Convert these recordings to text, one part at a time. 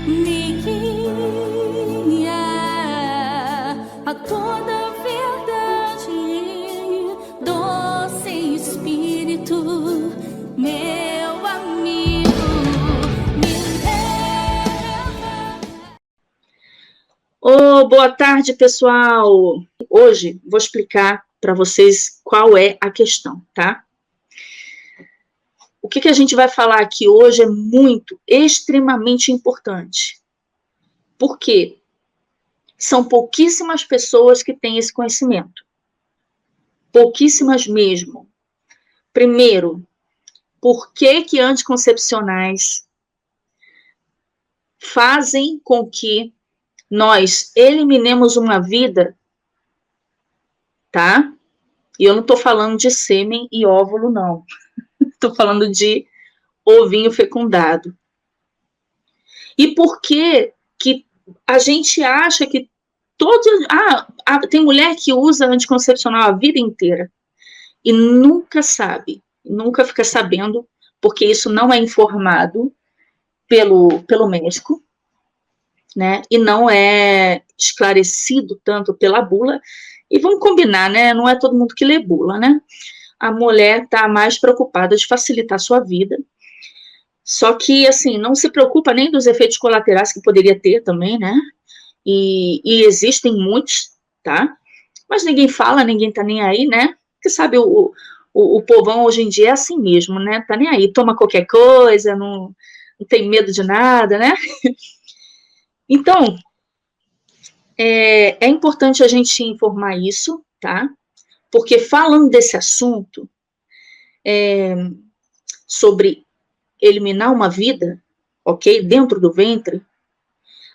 me guia a toda verdade, doce Espírito, meu amigo, me leva. Boa tarde, pessoal. Hoje vou explicar para vocês qual é a questão, tá? O que a gente vai falar aqui hoje é extremamente importante. Por quê? São pouquíssimas pessoas que têm esse conhecimento. Pouquíssimas mesmo. Primeiro, por que anticoncepcionais fazem com que nós eliminemos uma vida, tá? E eu não estou falando de sêmen e óvulo, não. Estou falando de ovinho fecundado. E por que a gente acha que tem mulher que usa anticoncepcional a vida inteira e nunca sabe, nunca fica sabendo, porque isso não é informado pelo médico, né? E não é esclarecido tanto pela bula. E vamos combinar, né? Não é todo mundo que lê bula, né? A mulher está mais preocupada de facilitar a sua vida. Só que, assim, não se preocupa nem dos efeitos colaterais que poderia ter também, né? E existem muitos, tá? Mas ninguém fala, ninguém tá nem aí, né? Porque sabe, o povão hoje em dia é assim mesmo, né? Tá nem aí, toma qualquer coisa, não tem medo de nada, né? Então, é importante a gente informar isso, tá? Porque falando desse assunto, sobre eliminar uma vida, ok? Dentro do ventre,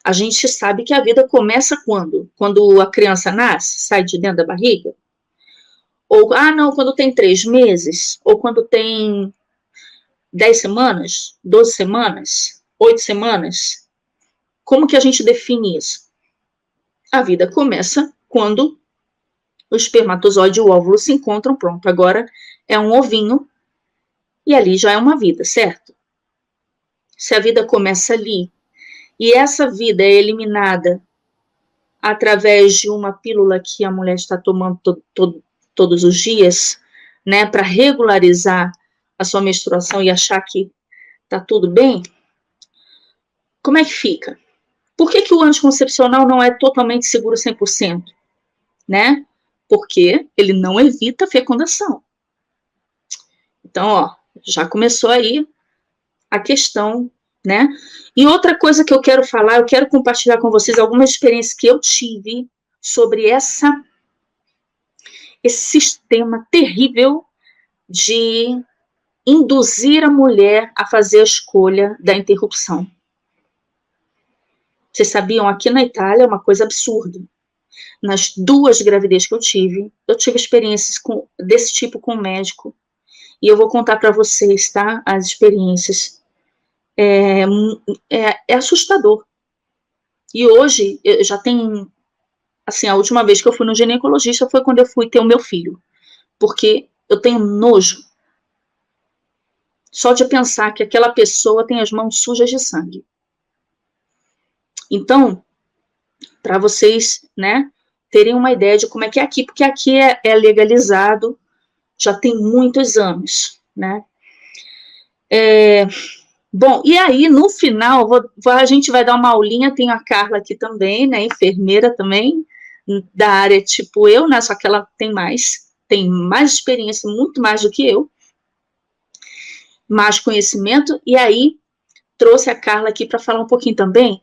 a gente sabe que a vida começa quando? Quando a criança nasce, sai de dentro da barriga? Ou, não, quando tem 3 meses? Ou quando tem 10 semanas? 12 semanas? 8 semanas? Como que a gente define isso? A vida começa quando o espermatozoide e o óvulo se encontram, pronto, agora é um ovinho, e ali já é uma vida, certo? Se a vida começa ali, e essa vida é eliminada através de uma pílula que a mulher está tomando todos os dias, né, para regularizar a sua menstruação e achar que tá tudo bem, como é que fica? Por que o anticoncepcional não é totalmente seguro 100%? Né? Porque ele não evita a fecundação. Então, ó, já começou aí a questão, né? E outra coisa que eu quero falar, eu quero compartilhar com vocês algumas experiências que eu tive sobre esse sistema terrível de induzir a mulher a fazer a escolha da interrupção. Vocês sabiam, aqui na Itália é uma coisa absurda. Nas 2 gravidezes que eu tive experiências desse tipo com o médico. E eu vou contar para vocês, tá? As experiências. É assustador. E hoje, eu já tenho... Assim, a última vez que eu fui no ginecologista foi quando eu fui ter o meu filho. Porque eu tenho nojo. Só de pensar que aquela pessoa tem as mãos sujas de sangue. Então, para vocês, né, terem uma ideia de como é que é aqui, porque aqui é legalizado, já tem muitos anos, né? Bom, e aí, no final, a gente vai dar uma aulinha, tem a Carla aqui também, né, enfermeira também, da área tipo eu, né, só que ela tem mais experiência, muito mais do que eu, mais conhecimento, e aí trouxe a Carla aqui para falar um pouquinho também,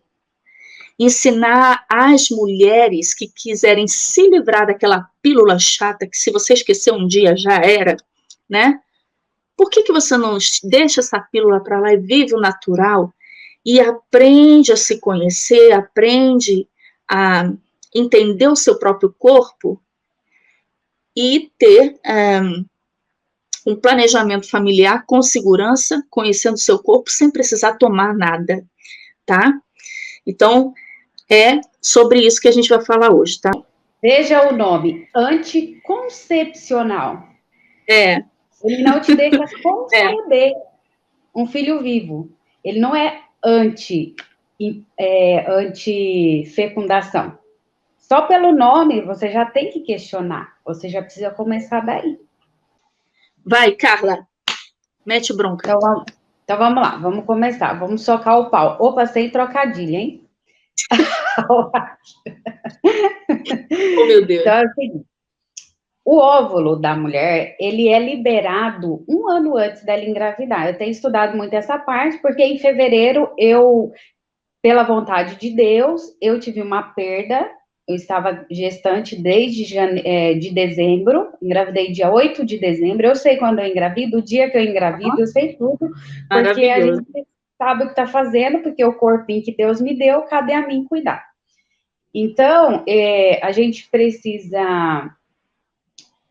ensinar as mulheres que quiserem se livrar daquela pílula chata, que se você esquecer um dia já era, né? Por que você não deixa essa pílula para lá e vive o natural e aprende a se conhecer, aprende a entender o seu próprio corpo e ter um planejamento familiar com segurança, conhecendo o seu corpo, sem precisar tomar nada, tá? Então, é sobre isso que a gente vai falar hoje, tá? Veja o nome, anticoncepcional. Ele não te deixa conceber um filho vivo. Ele não é anti, antifecundação. Só pelo nome, você já tem que questionar. Você já precisa começar daí. Vai, Carla. Mete bronca. Então vamos lá, vamos começar. Vamos socar o pau. Opa, sem trocadilho, hein? Oh, meu Deus. Então é o seguinte. O óvulo da mulher, ele é liberado 1 ano antes dela engravidar. Eu tenho estudado muito essa parte, porque em fevereiro pela vontade de Deus, eu tive uma perda. Eu estava gestante desde de dezembro, engravidei dia 8 de dezembro. Eu sei quando eu engravido, o dia que eu engravido, eu sei tudo, porque a gente sabe o que está fazendo, porque o corpinho que Deus me deu, cabe a mim cuidar. Então, a gente precisa.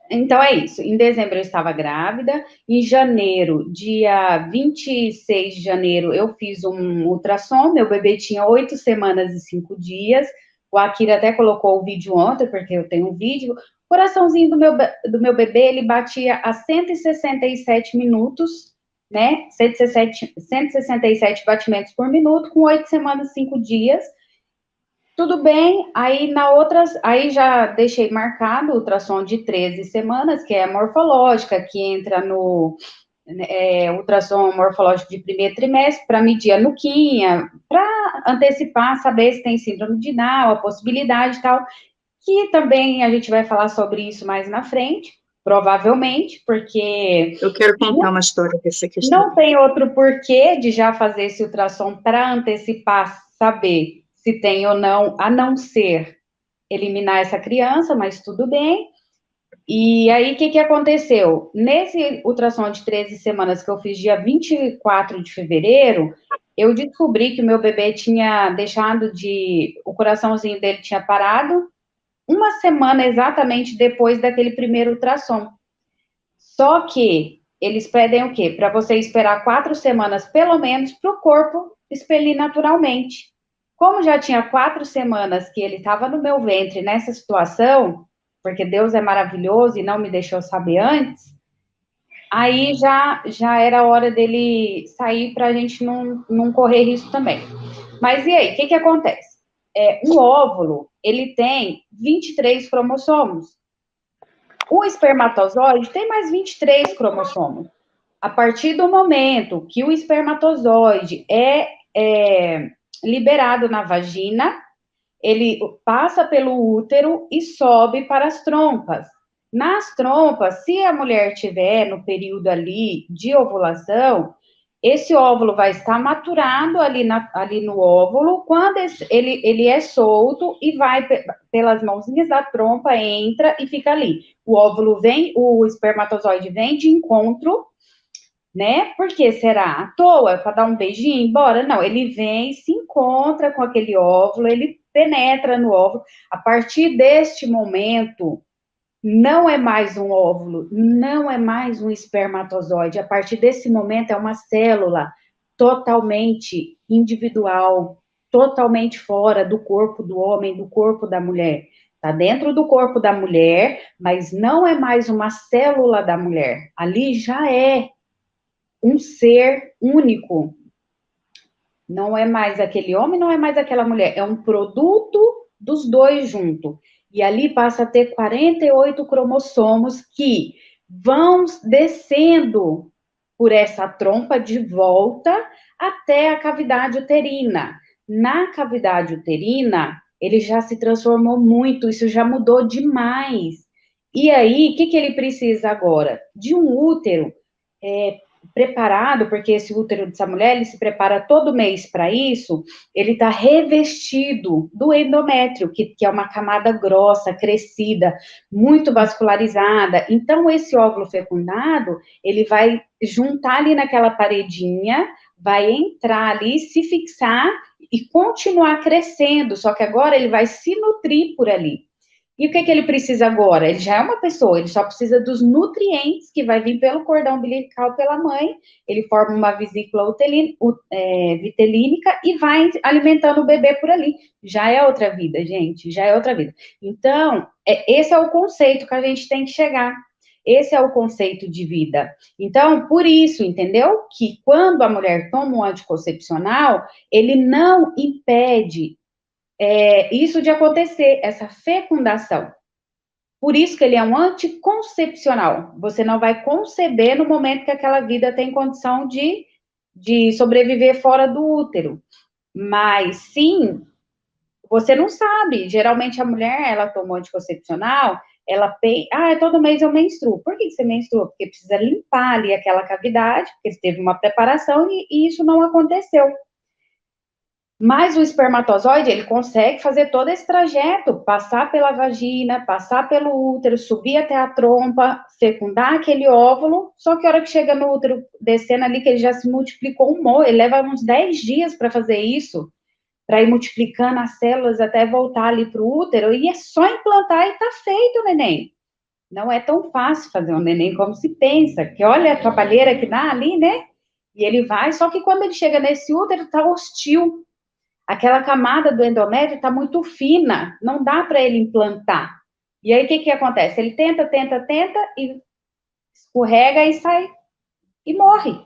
Então, é isso. Em dezembro eu estava grávida. Em janeiro, dia 26 de janeiro, eu fiz um ultrassom. Meu bebê tinha 8 semanas e 5 dias. O Akira até colocou o vídeo ontem, porque eu tenho um vídeo. O coraçãozinho do meu bebê, ele batia a 167 minutos, né? 167 batimentos por minuto, com 8 semanas e 5 dias. Tudo bem, aí já deixei marcado o ultrassom de 13 semanas, que é a morfológica, que entra no ultrassom morfológico de primeiro trimestre, para medir a nuquinha, para antecipar, saber se tem síndrome de Down, a possibilidade e tal, que também a gente vai falar sobre isso mais na frente, provavelmente, porque... Eu quero contar uma história dessa questão. Não tem outro porquê de já fazer esse ultrassom para antecipar, saber se tem ou não, a não ser eliminar essa criança, mas tudo bem. E aí, o que aconteceu? Nesse ultrassom de 13 semanas que eu fiz dia 24 de fevereiro, eu descobri que o meu bebê tinha deixado o coraçãozinho dele tinha parado 1 semana exatamente depois daquele primeiro ultrassom. Só que eles pedem o quê? Para você esperar 4 semanas, pelo menos, para o corpo expelir naturalmente. Como já tinha 4 semanas que ele estava no meu ventre nessa situação, porque Deus é maravilhoso e não me deixou saber antes, aí já era hora dele sair para a gente não correr risco também. Mas e aí, o que acontece? O óvulo, ele tem 23 cromossomos. O espermatozoide tem mais 23 cromossomos. A partir do momento que o espermatozoide é liberado na vagina, ele passa pelo útero e sobe para as trompas. Nas trompas, se a mulher tiver no período ali de ovulação, esse óvulo vai estar maturado ali no óvulo. Quando ele é solto e vai pelas mãozinhas da trompa, entra e fica ali. O óvulo vem, o espermatozoide vem de encontro, né? Por que será? À toa? Para dar um beijinho e ir embora? Não, ele vem, se encontra com aquele óvulo, ele penetra no óvulo. A partir deste momento, não é mais um óvulo, não é mais um espermatozoide. A partir desse momento, é uma célula totalmente individual, totalmente fora do corpo do homem, do corpo da mulher. Está dentro do corpo da mulher, mas não é mais uma célula da mulher. Ali já é um ser único. Não é mais aquele homem, não é mais aquela mulher. É um produto dos dois juntos. E ali passa a ter 48 cromossomos que vão descendo por essa trompa de volta até a cavidade uterina. Na cavidade uterina, ele já se transformou muito, isso já mudou demais. E aí, o que ele precisa agora? De um útero preparado, porque esse útero dessa mulher, ele se prepara todo mês para isso, ele está revestido do endométrio, que é uma camada grossa, crescida, muito vascularizada. Então, esse óvulo fecundado, ele vai juntar ali naquela paredinha, vai entrar ali, se fixar e continuar crescendo, só que agora ele vai se nutrir por ali. E o que ele precisa agora? Ele já é uma pessoa, ele só precisa dos nutrientes que vai vir pelo cordão umbilical pela mãe, ele forma uma vesícula vitelínica e vai alimentando o bebê por ali. Já é outra vida, gente, já é outra vida. Então, esse é o conceito que a gente tem que chegar. Esse é o conceito de vida. Então, por isso, entendeu? Que quando a mulher toma um anticoncepcional, ele não impede isso de acontecer, essa fecundação. Por isso que ele é um anticoncepcional. Você não vai conceber no momento que aquela vida tem condição de sobreviver fora do útero. Mas, sim, você não sabe. Geralmente, a mulher, ela toma anticoncepcional, todo mês eu menstruo. Por que você menstrua? Porque precisa limpar ali aquela cavidade, porque teve uma preparação e isso não aconteceu. Mas o espermatozoide, ele consegue fazer todo esse trajeto, passar pela vagina, passar pelo útero, subir até a trompa, fecundar aquele óvulo, só que a hora que chega no útero, descendo ali, que ele já se multiplicou ele leva uns 10 dias para fazer isso, para ir multiplicando as células até voltar ali para o útero, e é só implantar e tá feito o neném. Não é tão fácil fazer um neném como se pensa, que olha a trabalheira que dá ali, né? E ele vai, só que quando ele chega nesse útero, tá hostil. Aquela camada do endométrio está muito fina, não dá para ele implantar. E aí, o que acontece? Ele tenta, e escorrega e sai, e morre.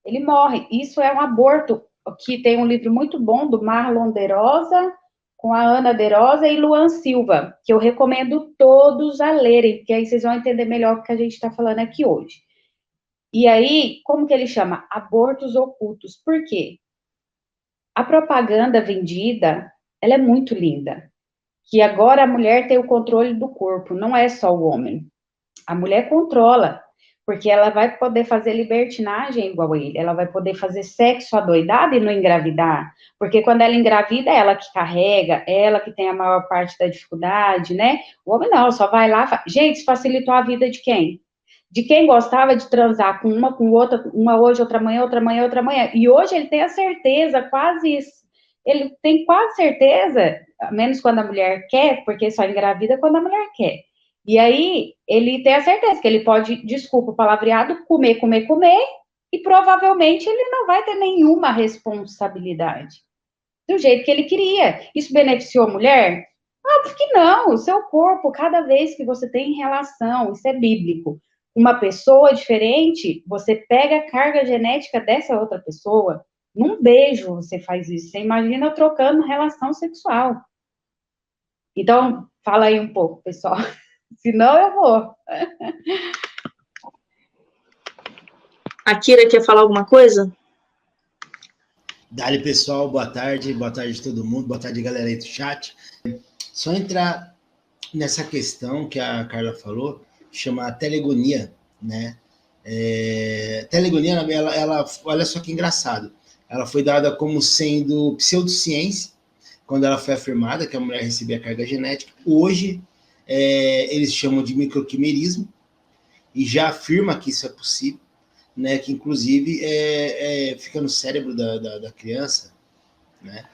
Ele morre. Isso é um aborto, que tem um livro muito bom, do Marlon De Rosa, com a Ana De Rosa e Luan Silva, que eu recomendo todos a lerem, porque aí vocês vão entender melhor o que a gente está falando aqui hoje. E aí, como que ele chama? Abortos ocultos. Por quê? A propaganda vendida, ela é muito linda. Que agora a mulher tem o controle do corpo, não é só o homem. A mulher controla, porque ela vai poder fazer libertinagem igual a ele, ela vai poder fazer sexo adoidado e não engravidar, porque quando ela engravida, é ela que carrega, é ela que tem a maior parte da dificuldade, né? O homem não, só vai lá. Gente, isso facilitou a vida de quem? De quem gostava de transar com outra, uma hoje, outra amanhã, outra amanhã, outra amanhã. E hoje ele tem a certeza, ele tem quase certeza, menos quando a mulher quer, porque só engravida quando a mulher quer. E aí, ele tem a certeza que ele pode, desculpa o palavreado, comer, e provavelmente ele não vai ter nenhuma responsabilidade. Do jeito que ele queria. Isso beneficiou a mulher? Óbvio que não. O seu corpo, cada vez que você tem relação, isso é bíblico, uma pessoa diferente, você pega a carga genética dessa outra pessoa. Num beijo você faz isso. Você imagina trocando relação sexual. Então, fala aí um pouco, pessoal. Senão eu vou. A Kira quer falar alguma coisa? Dali, pessoal, boa tarde a todo mundo, boa tarde, galera aí do chat. Só entrar nessa questão que a Carla falou, chama telegonia, né? Telegonia, ela, olha só que engraçado, ela foi dada como sendo pseudociência, quando ela foi afirmada que a mulher recebia carga genética. Hoje, eles chamam de microquimerismo, e já afirma que isso é possível, né, que inclusive fica no cérebro da criança, né,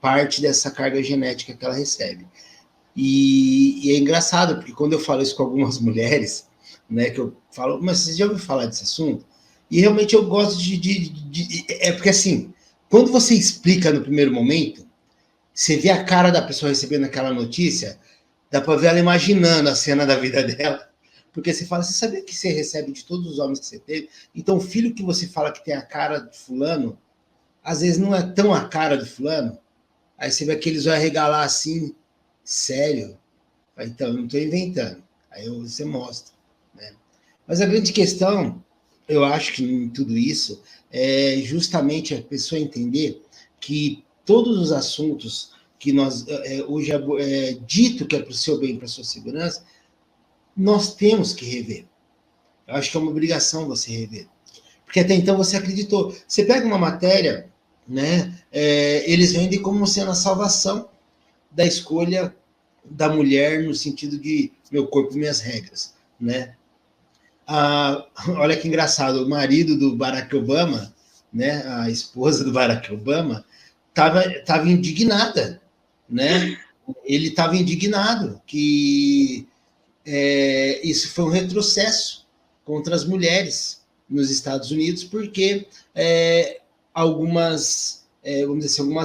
parte dessa carga genética que ela recebe. E é engraçado, porque quando eu falo isso com algumas mulheres, né, que eu falo, mas vocês já ouviram falar desse assunto? E realmente eu gosto porque assim, quando você explica no primeiro momento, você vê a cara da pessoa recebendo aquela notícia, dá para ver ela imaginando a cena da vida dela, porque você fala, você sabia que você recebe de todos os homens que você teve? Então, o filho que você fala que tem a cara de fulano, às vezes não é tão a cara do fulano, aí você vê que eles vão arregalar assim, sério? Então, eu não estou inventando. Aí você mostra, né? Mas a grande questão, eu acho que em tudo isso, é justamente a pessoa entender que todos os assuntos que nós hoje é dito que é para o seu bem, para a sua segurança, nós temos que rever. Eu acho que é uma obrigação você rever. Porque até então você acreditou. Você pega uma matéria, né? Eles vendem como sendo a salvação da escolha da mulher no sentido de meu corpo, minhas regras, né? Olha que engraçado, o marido do Barack Obama, né? A esposa do Barack Obama estava indignada, né? Ele estava indignado que isso foi um retrocesso contra as mulheres nos Estados Unidos, porque algumas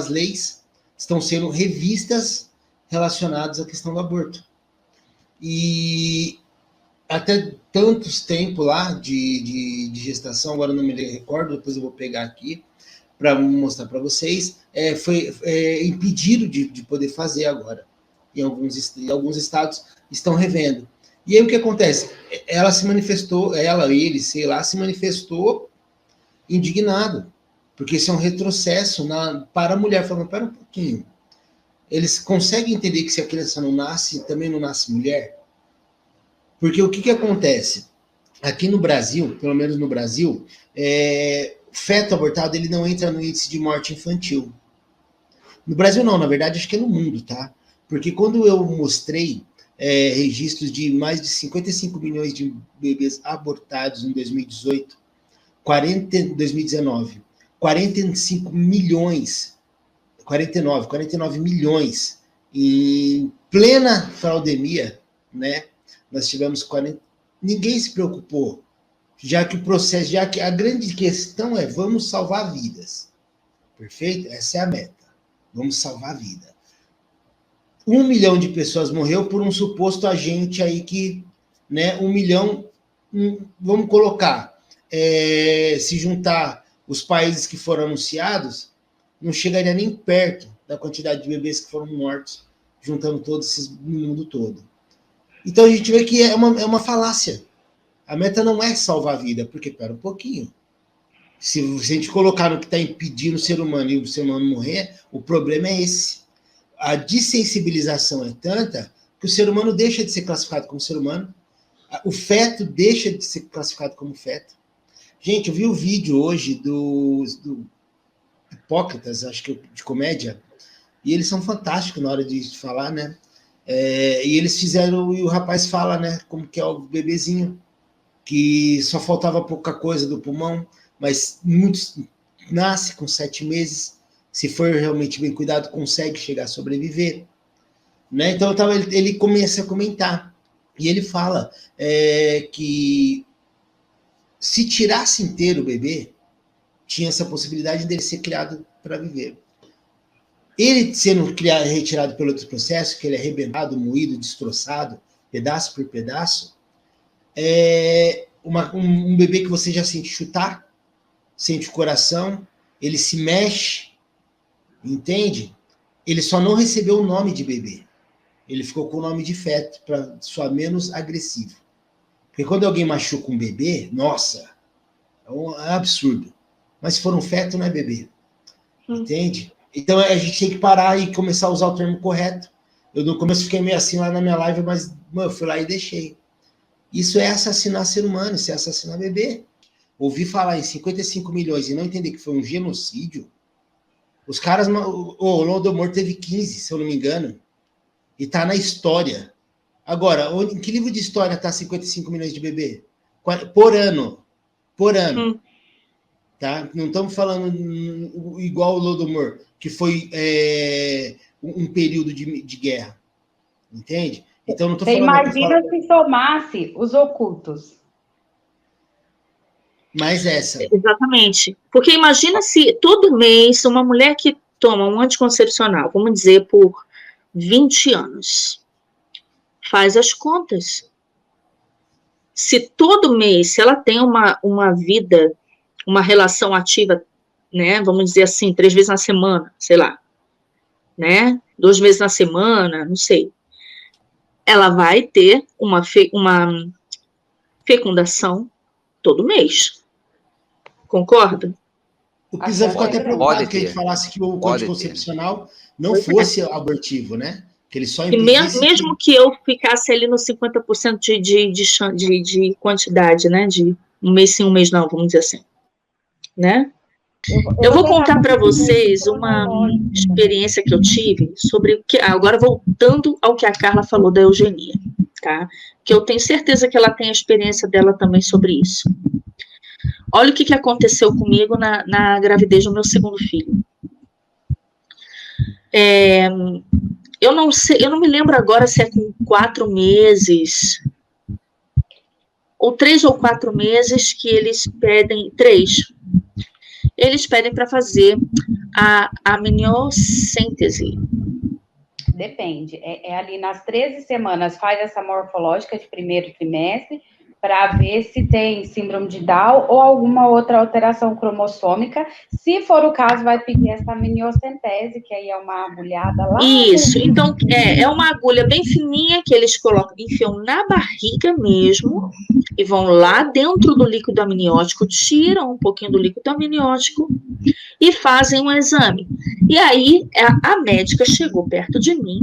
leis estão sendo revistas relacionadas à questão do aborto. E até tantos tempos lá de gestação, agora não me recordo, depois eu vou pegar aqui para mostrar para vocês, foi impedido de poder fazer agora. Em alguns estados estão revendo. E aí o que acontece? Ela se manifestou, ele, sei lá, se manifestou indignado, porque isso é um retrocesso para a mulher, falando, pera um pouquinho, eles conseguem entender que se a criança não nasce, também não nasce mulher? Porque o que acontece? Aqui no Brasil, pelo menos no Brasil, o feto abortado ele não entra no índice de morte infantil. No Brasil não, na verdade acho que é no mundo, tá? Porque quando eu mostrei registros de mais de 55 milhões de bebês abortados em 2018, 2019, 49 milhões em plena fraudemia, né? Nós tivemos 40. Ninguém se preocupou, já que a grande questão é vamos salvar vidas. Perfeito? Essa é a meta. Vamos salvar a vida. 1 milhão de pessoas morreu por um suposto agente aí que, né, 1 milhão, vamos colocar, se juntar os países que foram anunciados, não chegaria nem perto da quantidade de bebês que foram mortos, juntando todos esses no mundo todo. Então a gente vê que é uma falácia. A meta não é salvar a vida, porque, pera um pouquinho, se a gente colocar no que está impedindo o ser humano e o ser humano morrer, o problema é esse. A dessensibilização é tanta que o ser humano deixa de ser classificado como ser humano, o feto deixa de ser classificado como feto. Gente, eu vi o vídeo hoje do Hipócritas, acho que de comédia, e eles são fantásticos na hora de falar, né? E eles fizeram, e o rapaz fala, né, como que é o bebezinho, que só faltava pouca coisa do pulmão, mas muitos nascem com 7 meses, se for realmente bem cuidado, consegue chegar a sobreviver. Né? Então ele começa a comentar, e ele fala que se tirasse inteiro o bebê, tinha essa possibilidade dele ser criado para viver. Ele sendo retirado pelo outro processo, que ele é arrebentado, moído, destroçado, pedaço por pedaço, um bebê que você já sente chutar, sente o coração, ele se mexe, entende? Ele só não recebeu o nome de bebê. Ele ficou com o nome de feto, para soar menos agressivo. Porque quando alguém machuca um bebê, nossa, é um absurdo. Mas se for um feto, não é bebê. Entende? Então a gente tem que parar e começar a usar o termo correto. Eu no começo fiquei meio assim lá na minha live, mas eu fui lá e deixei. Isso é assassinar ser humano, isso é assassinar bebê. Ouvir falar em 55 milhões e não entender que foi um genocídio. Os caras, o Holodomor teve 15, se eu não me engano, e tá na história. Agora, em que livro de história tá 55 milhões de bebê? Por ano. Por ano. Tá? Não estamos falando igual o Holodomor, que foi um período de guerra. Entende? Então, não estou falando... Imagina se somasse os ocultos. Mais essa. Exatamente. Porque imagina se todo mês uma mulher que toma um anticoncepcional, vamos dizer, por 20 anos, faz as contas. Se todo mês, se ela tem uma vida, uma relação ativa, né, vamos dizer assim, 3 vezes na semana, sei lá, né, 2 vezes na semana, não sei, ela vai ter uma fecundação todo mês. Concorda? O Pisa ficou até preocupado que a gente falasse que o anticoncepcional não fosse abortivo, né? Que ele só mesmo que eu ficasse ali no 50% de quantidade, né? De um mês sim, um mês não, vamos dizer assim. Né? Eu vou contar para vocês uma experiência que eu tive sobre... Agora, voltando ao que a Carla falou da eugenia, tá? Que eu tenho certeza que ela tem a experiência dela também sobre isso. Olha o que aconteceu comigo na gravidez do meu segundo filho. Eu não sei, eu não me lembro agora se é com 4 meses, ou 3 ou 4 meses que eles pedem, 3. Eles pedem para fazer a amniocêntese. Depende. É ali nas 13 semanas, faz essa morfológica de primeiro trimestre, para ver se tem síndrome de Down ou alguma outra alteração cromossômica. Se for o caso, vai pedir essa amniocentese, que aí é uma agulhada lá. Isso, então é uma agulha bem fininha que eles colocam, enfiam na barriga mesmo e vão lá dentro do líquido amniótico, tiram um pouquinho do líquido amniótico e fazem um exame. E aí a médica chegou perto de mim,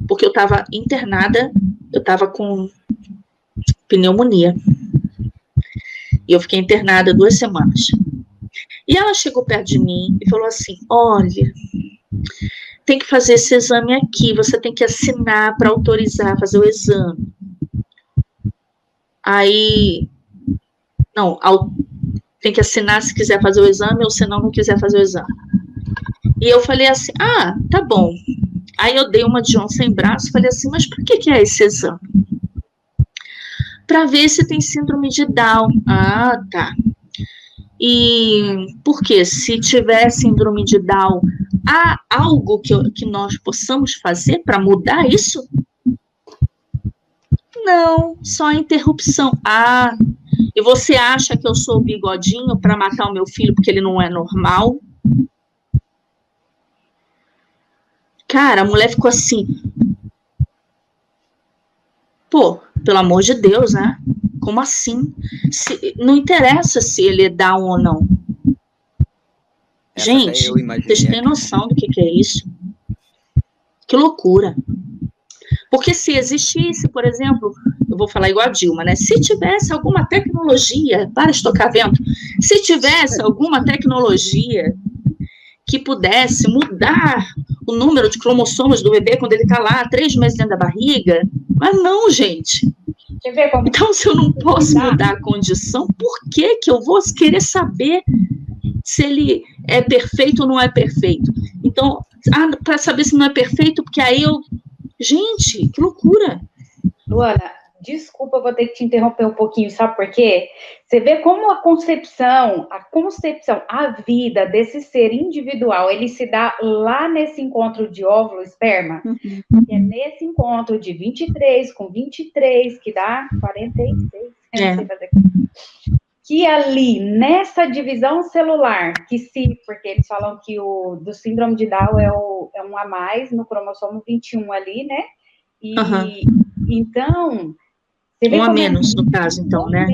porque eu estava internada, eu estava com pneumonia. E eu fiquei internada 2 semanas. E ela chegou perto de mim e falou assim: olha, tem que fazer esse exame aqui, você tem que assinar para autorizar fazer o exame. Aí, não, tem que assinar se quiser fazer o exame ou se não quiser fazer o exame. E eu falei assim: ah, tá bom. Aí eu dei uma de João sem braço e falei assim: mas por que é esse exame? Para ver se tem síndrome de Down. Ah, tá. E por quê? Se tiver síndrome de Down, há algo que nós possamos fazer para mudar isso? Não, só a interrupção. Ah, e você acha que eu sou bigodinho para matar o meu filho porque ele não é normal? Cara, a mulher ficou assim. Pô, pelo amor de Deus, né? Como assim? Não interessa se ele é Down ou não. Gente, vocês têm noção do que é isso? Que loucura. Porque se existisse, por exemplo, eu vou falar igual a Dilma, né? Se tivesse alguma tecnologia, para estocar vento, se tivesse alguma tecnologia que pudesse mudar o número de cromossomos do bebê quando ele está lá 3 meses dentro da barriga, mas não, gente. Então, se eu não posso mudar a condição, por que eu vou querer saber se ele é perfeito ou não é perfeito? Então, para saber se não é perfeito, porque aí eu... Gente, que loucura. Luana, desculpa, eu vou ter que te interromper um pouquinho, sabe por quê? Você vê como a concepção, a vida desse ser individual, ele se dá lá nesse encontro de óvulo-esperma, que é nesse encontro de 23 com 23, que dá 46, não sei fazer. Que ali, nessa divisão celular, porque eles falam que o do síndrome de Down é um a mais no cromossomo 21 ali, né? E então... Um a menos, no caso, então, né?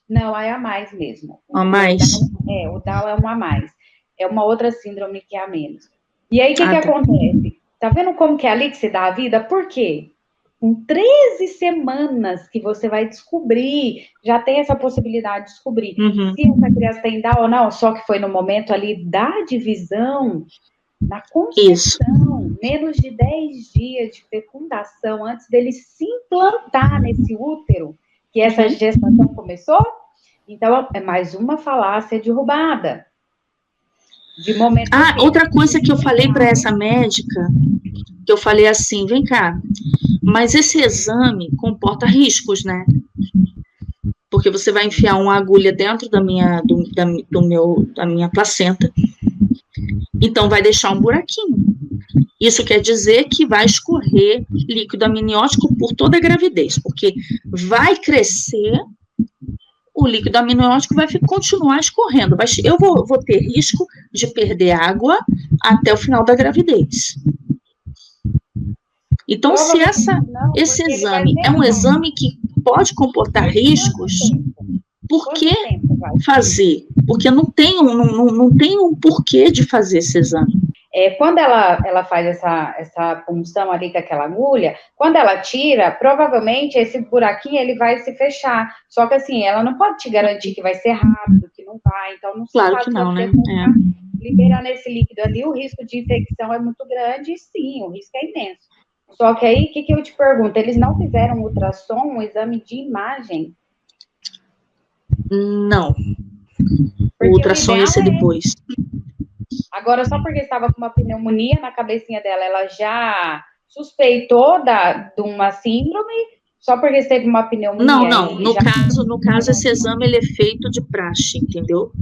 Não, é a mais mesmo. A mais? O Down é um a mais. É uma outra síndrome que é a menos. E aí, o que acontece? Tá vendo como que é ali que se dá a vida? Por quê? Com 13 semanas que você vai descobrir, já tem essa possibilidade de descobrir se essa criança tem Down ou não, só que foi no momento ali da divisão, na concepção, menos de 10 dias de fecundação antes dele se implantar nesse útero, que essa gestação começou. Então, é mais uma falácia derrubada. De momento outra coisa que eu falei para essa médica, que eu falei assim, vem cá, mas esse exame comporta riscos, né? Porque você vai enfiar uma agulha dentro da minha placenta, então vai deixar um buraquinho. Isso quer dizer que vai escorrer líquido amniótico por toda a gravidez, porque vai crescer, o líquido amniótico vai continuar escorrendo. Eu vou ter risco de perder água até o final da gravidez. Então, se esse exame é um exame que pode comportar riscos, por que fazer? Porque não tem um porquê de fazer esse exame. Quando ela faz essa punção ali com aquela agulha, quando ela tira, provavelmente esse buraquinho ele vai se fechar. Só que assim, ela não pode te garantir que vai ser rápido, que não vai. Então, não se claro sabe que não, né? Liberando esse líquido ali, o risco de infecção é muito grande, e sim, o risco é imenso. Só que aí, o que eu te pergunto? Eles não fizeram um ultrassom, um exame de imagem? Não. O ultrassom ia ser depois. Agora, só porque estava com uma pneumonia na cabecinha dela, ela já suspeitou de uma síndrome, só porque esteve uma pneumonia? Não. No caso, esse exame ele é feito de praxe, entendeu?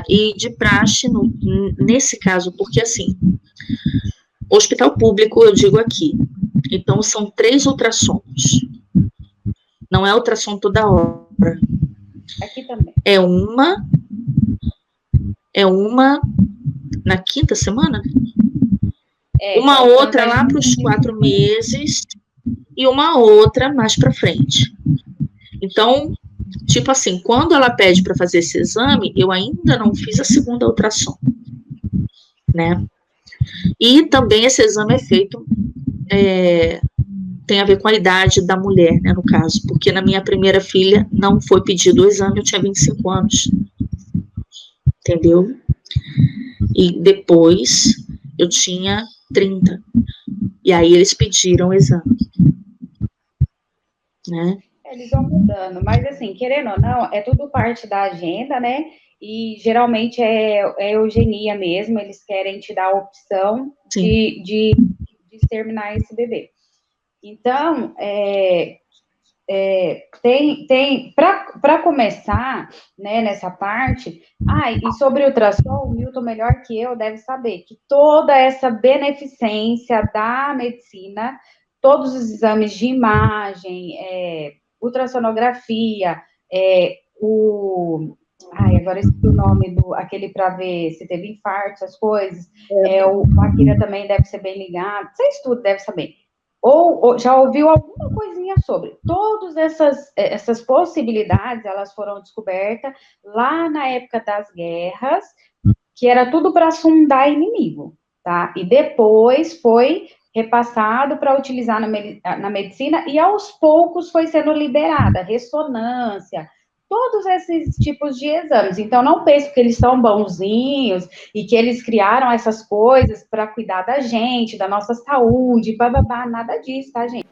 E de praxe, nesse caso, porque assim, Hospital público, eu digo aqui. Então, são 3 ultrassons. Não é ultrassom toda hora. Aqui também. É uma na 5ª semana? Uma outra lá para os 4 meses e uma outra mais para frente. Então, tipo assim, quando ela pede para fazer esse exame, eu ainda não fiz a 2ª ultrassom, né? E também esse exame é feito, tem a ver com a idade da mulher, né, no caso, porque na minha primeira filha não foi pedido o exame, eu tinha 25 anos, entendeu? E depois eu tinha 30, e aí eles pediram o exame, né? Eles vão mudando, mas assim, querendo ou não, é tudo parte da agenda, né? E geralmente é eugenia mesmo, eles querem te dar a opção de exterminar esse bebê. Então, para começar, né, nessa parte, e sobre o ultrassom, o Milton, melhor que eu, deve saber que toda essa beneficência da medicina, todos os exames de imagem, ultrassonografia, agora esqueci o nome aquele para ver se teve infarto, essas coisas, o Akira também deve ser bem ligado, vocês tudo devem saber. Ou já ouviu alguma coisinha sobre. Todas essas possibilidades, elas foram descobertas lá na época das guerras, que era tudo para sondar inimigo, tá? E depois foi repassado para utilizar na medicina, e aos poucos foi sendo liberada, ressonância, todos esses tipos de exames. Então, não pense que eles são bonzinhos e que eles criaram essas coisas para cuidar da gente, da nossa saúde, bababá, nada disso, tá, gente?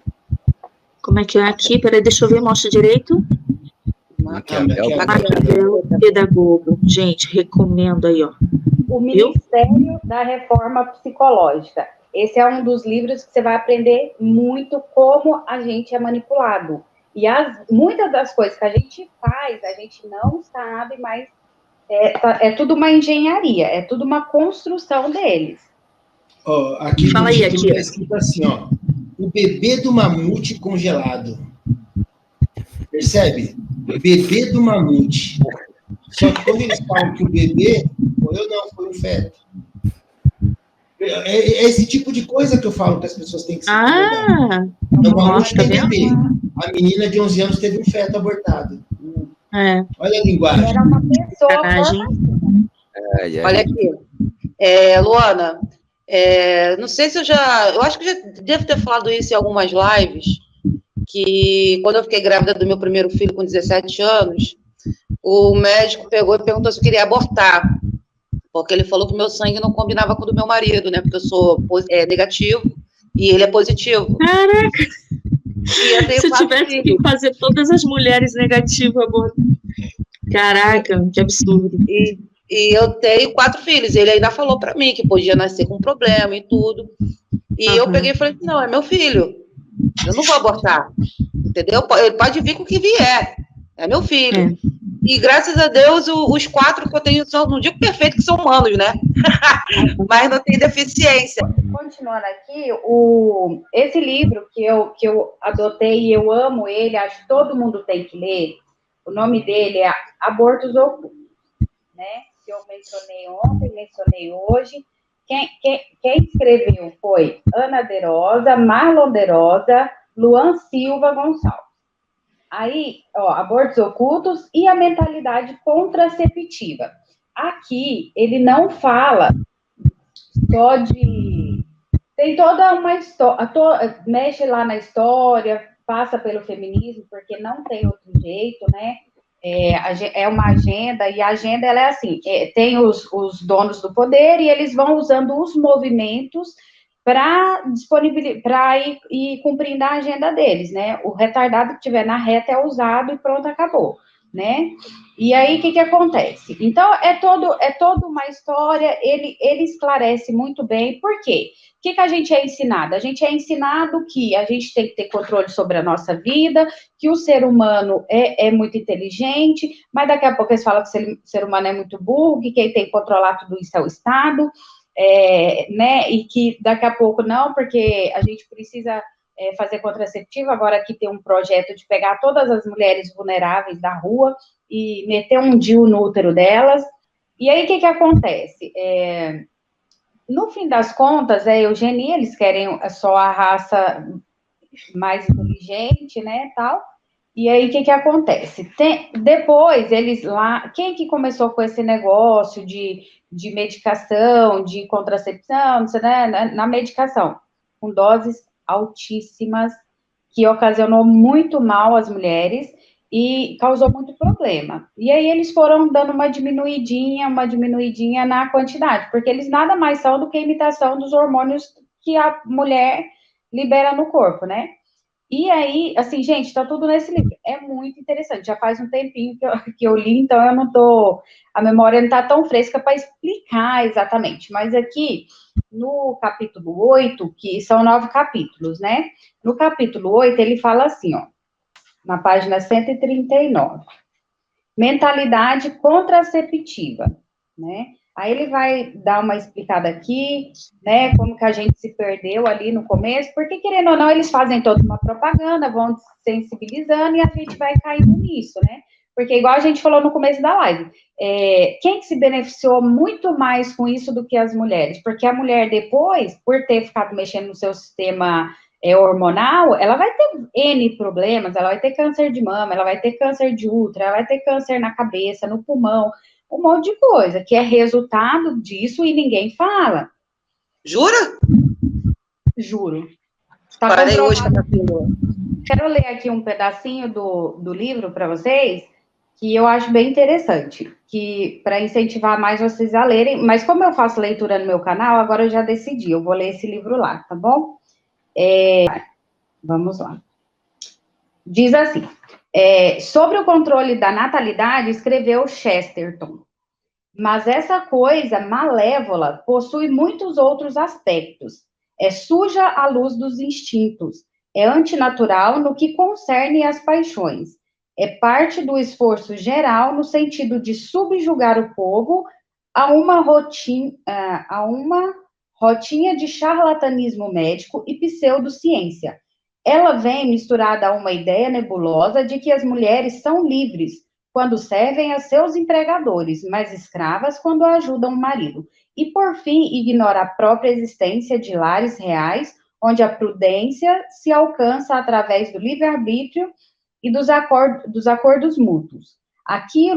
Como é que é aqui? Peraí, deixa eu ver, mostra direito. Maquiavel Pedagogo. Gente, recomendo aí, ó. O Ministério da Reforma Psicológica. Esse é um dos livros que você vai aprender muito como a gente é manipulado. E muitas das coisas que a gente faz, a gente não sabe, mas é tudo uma engenharia, é tudo uma construção deles. Aqui Fala aí, aqui. Está escrito assim, ó. O bebê do mamute congelado. Percebe? Bebê do mamute. Só que quando eles falam que o bebê morreu, não, foi um feto. É esse tipo de coisa que eu falo que as pessoas têm que se cuidar. O mamute tem bebê. A menina de 11 anos teve um feto abortado. Olha a linguagem. Era uma pessoa. Olha aqui. Luana, não sei se eu acho que já devo ter falado isso em algumas lives, que quando eu fiquei grávida do meu primeiro filho com 17 anos, o médico pegou e perguntou se eu queria abortar, porque ele falou que o meu sangue não combinava com o do meu marido, né, porque eu sou negativo e ele é positivo. Caraca! Se eu tivesse filhos. que fazer todas as mulheres negativas abortar. Caraca, que absurdo. E eu tenho 4 filhos, ele ainda falou para mim que podia nascer com problema e tudo. E eu peguei e falei, não, é meu filho, eu não vou abortar, entendeu? Ele pode vir com o que vier, é meu filho. E graças a Deus, os 4 que eu tenho são, não digo perfeito que são humanos, né? Mas não tem deficiência. Continuando aqui, esse livro que eu adotei e eu amo ele, acho que todo mundo tem que ler, o nome dele é Abortos Ocultos, né? Que eu mencionei ontem, mencionei hoje. Quem escreveu foi Ana Derosa, Marlon Derosa, Luan Silva Gonçalves. Aí, abortos ocultos e a mentalidade contraceptiva. Aqui, ele não fala só de... Tem toda uma história, mexe lá na história, passa pelo feminismo, porque não tem outro jeito, né? É uma agenda, e a agenda, ela é assim, tem os donos do poder, e eles vão usando os movimentos para ir cumprindo a agenda deles, né? O retardado que tiver na reta é usado e pronto, acabou, né? E aí, o que acontece? Então, é toda uma história, ele esclarece muito bem. Por quê? O que a gente é ensinado? A gente é ensinado que a gente tem que ter controle sobre a nossa vida, que o ser humano é muito inteligente, mas daqui a pouco eles falam que o ser humano é muito burro, que quem tem que controlar tudo isso é o Estado. né, e que daqui a pouco não, porque a gente precisa fazer contraceptivo, agora aqui tem um projeto de pegar todas as mulheres vulneráveis da rua e meter um DIU no útero delas. E aí, o que acontece? No fim das contas, a eugenia, eles querem só a raça mais inteligente, né, tal. E aí, o que acontece? Depois, eles lá... Quem que começou com esse negócio de medicação, de contracepção, né, na medicação? Com doses altíssimas, que ocasionou muito mal às mulheres e causou muito problema. E aí, eles foram dando uma diminuidinha na quantidade, porque eles nada mais são do que a imitação dos hormônios que a mulher libera no corpo, né? E aí, assim, gente, tá tudo nesse livro. É muito interessante. Já faz um tempinho que eu li, então eu não tô... A memória não tá tão fresca para explicar exatamente. Mas aqui, no capítulo 8, que são 9 capítulos, né? No capítulo 8, ele fala assim, ó, na página 139. Mentalidade contraceptiva, né? Aí ele vai dar uma explicada aqui, né, como que a gente se perdeu ali no começo, porque, querendo ou não, eles fazem toda uma propaganda, vão sensibilizando e a gente vai caindo nisso, né? Porque, igual a gente falou no começo da live, quem que se beneficiou muito mais com isso do que as mulheres? Porque a mulher, depois, por ter ficado mexendo no seu sistema hormonal, ela vai ter N problemas, ela vai ter câncer de mama, ela vai ter câncer de útero, ela vai ter câncer na cabeça, no pulmão, um monte de coisa, que é resultado disso e ninguém fala. Jura? Juro. Tá Parei hoje com a pílula. Quero ler aqui um pedacinho do livro para vocês, que eu acho bem interessante, que para incentivar mais vocês a lerem, mas como eu faço leitura no meu canal, agora eu já decidi, eu vou ler esse livro lá, tá bom? Vamos lá. Diz assim, sobre o controle da natalidade, escreveu Chesterton. Mas essa coisa malévola possui muitos outros aspectos. É suja à luz dos instintos. É antinatural no que concerne às paixões. É parte do esforço geral no sentido de subjugar o povo a uma rotinha de charlatanismo médico e pseudociência. Ela vem misturada a uma ideia nebulosa de que as mulheres são livres quando servem a seus empregadores, mas escravas quando ajudam o marido. E, por fim, ignora a própria existência de lares reais, onde a prudência se alcança através do livre-arbítrio e dos acordos mútuos. Aqui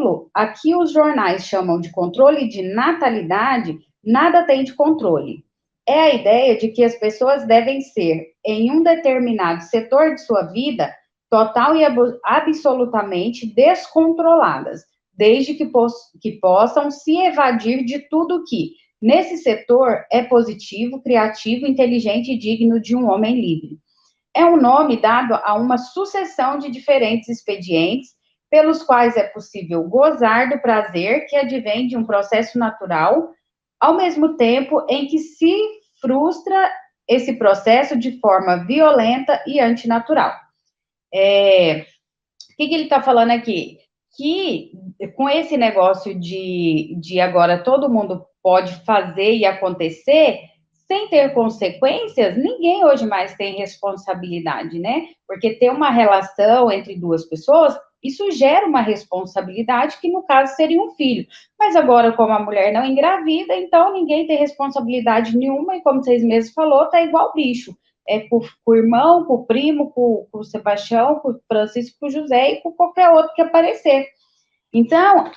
os jornais chamam de controle de natalidade, nada tem de controle. É a ideia de que as pessoas devem ser, em um determinado setor de sua vida, total e absolutamente descontroladas, desde que possam se evadir de tudo que, nesse setor, é positivo, criativo, inteligente e digno de um homem livre. É um nome dado a uma sucessão de diferentes expedientes pelos quais é possível gozar do prazer que advém de um processo natural, ao mesmo tempo em que se frustra esse processo de forma violenta e antinatural. O que ele está falando aqui? Que com esse negócio de agora todo mundo pode fazer e acontecer sem ter consequências, ninguém hoje mais tem responsabilidade, né? Porque ter uma relação entre duas pessoas, isso gera uma responsabilidade que, no caso, seria um filho. Mas agora, como a mulher não engravida, então ninguém tem responsabilidade nenhuma e, como vocês mesmos falou, tá igual bicho. Com o irmão, com o primo, com o Sebastião, com o Francisco, com o José e com qualquer outro que aparecer. Então,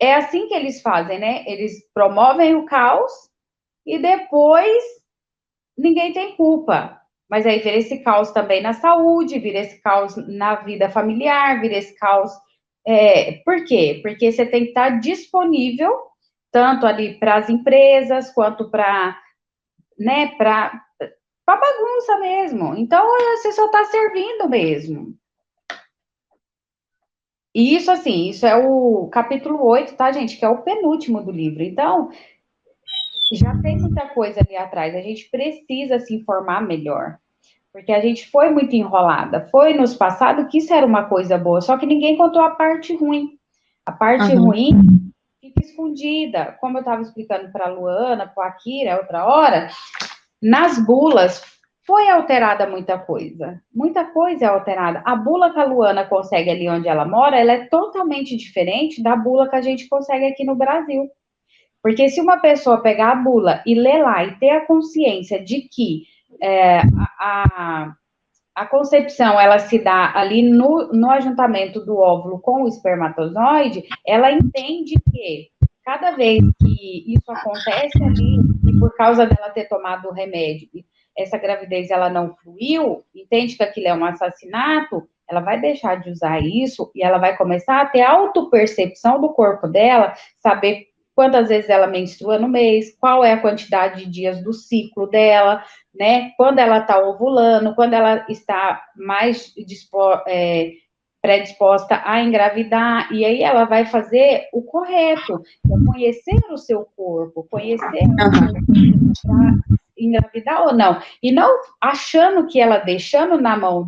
é assim que eles fazem, né? Eles promovem o caos e depois ninguém tem culpa. Mas aí vira esse caos também na saúde, vira esse caos na vida familiar, vira esse caos... Por quê? Porque você tem que estar disponível, tanto ali para as empresas, quanto para, né, para bagunça mesmo. Então, você só está servindo mesmo. E isso, assim, isso é o capítulo 8, tá, gente? Que é o penúltimo do livro. Então, já tem muita coisa ali atrás. A gente precisa se informar melhor. Porque a gente foi muito enrolada. Foi nos passados que isso era uma coisa boa, só que ninguém contou a parte ruim. A parte ruim fica escondida. Como eu estava explicando para a Luana, para a Akira, outra hora, nas bulas foi alterada muita coisa. Muita coisa é alterada. A bula que a Luana consegue ali onde ela mora, ela é totalmente diferente da bula que a gente consegue aqui no Brasil. Porque se uma pessoa pegar a bula e ler lá e ter a consciência de que a concepção, ela se dá ali no ajuntamento do óvulo com o espermatozoide, ela entende que cada vez que isso acontece ali, e por causa dela ter tomado o remédio, essa gravidez ela não fluiu, entende que aquilo é um assassinato, ela vai deixar de usar isso e ela vai começar a ter autopercepção do corpo dela, saber quantas vezes ela menstrua no mês, qual é a quantidade de dias do ciclo dela, né? Quando ela está ovulando, quando ela está mais predisposta a engravidar, e aí ela vai fazer o correto, conhecer o seu corpo, conhecer para engravidar ou não, e não achando que ela deixando na mão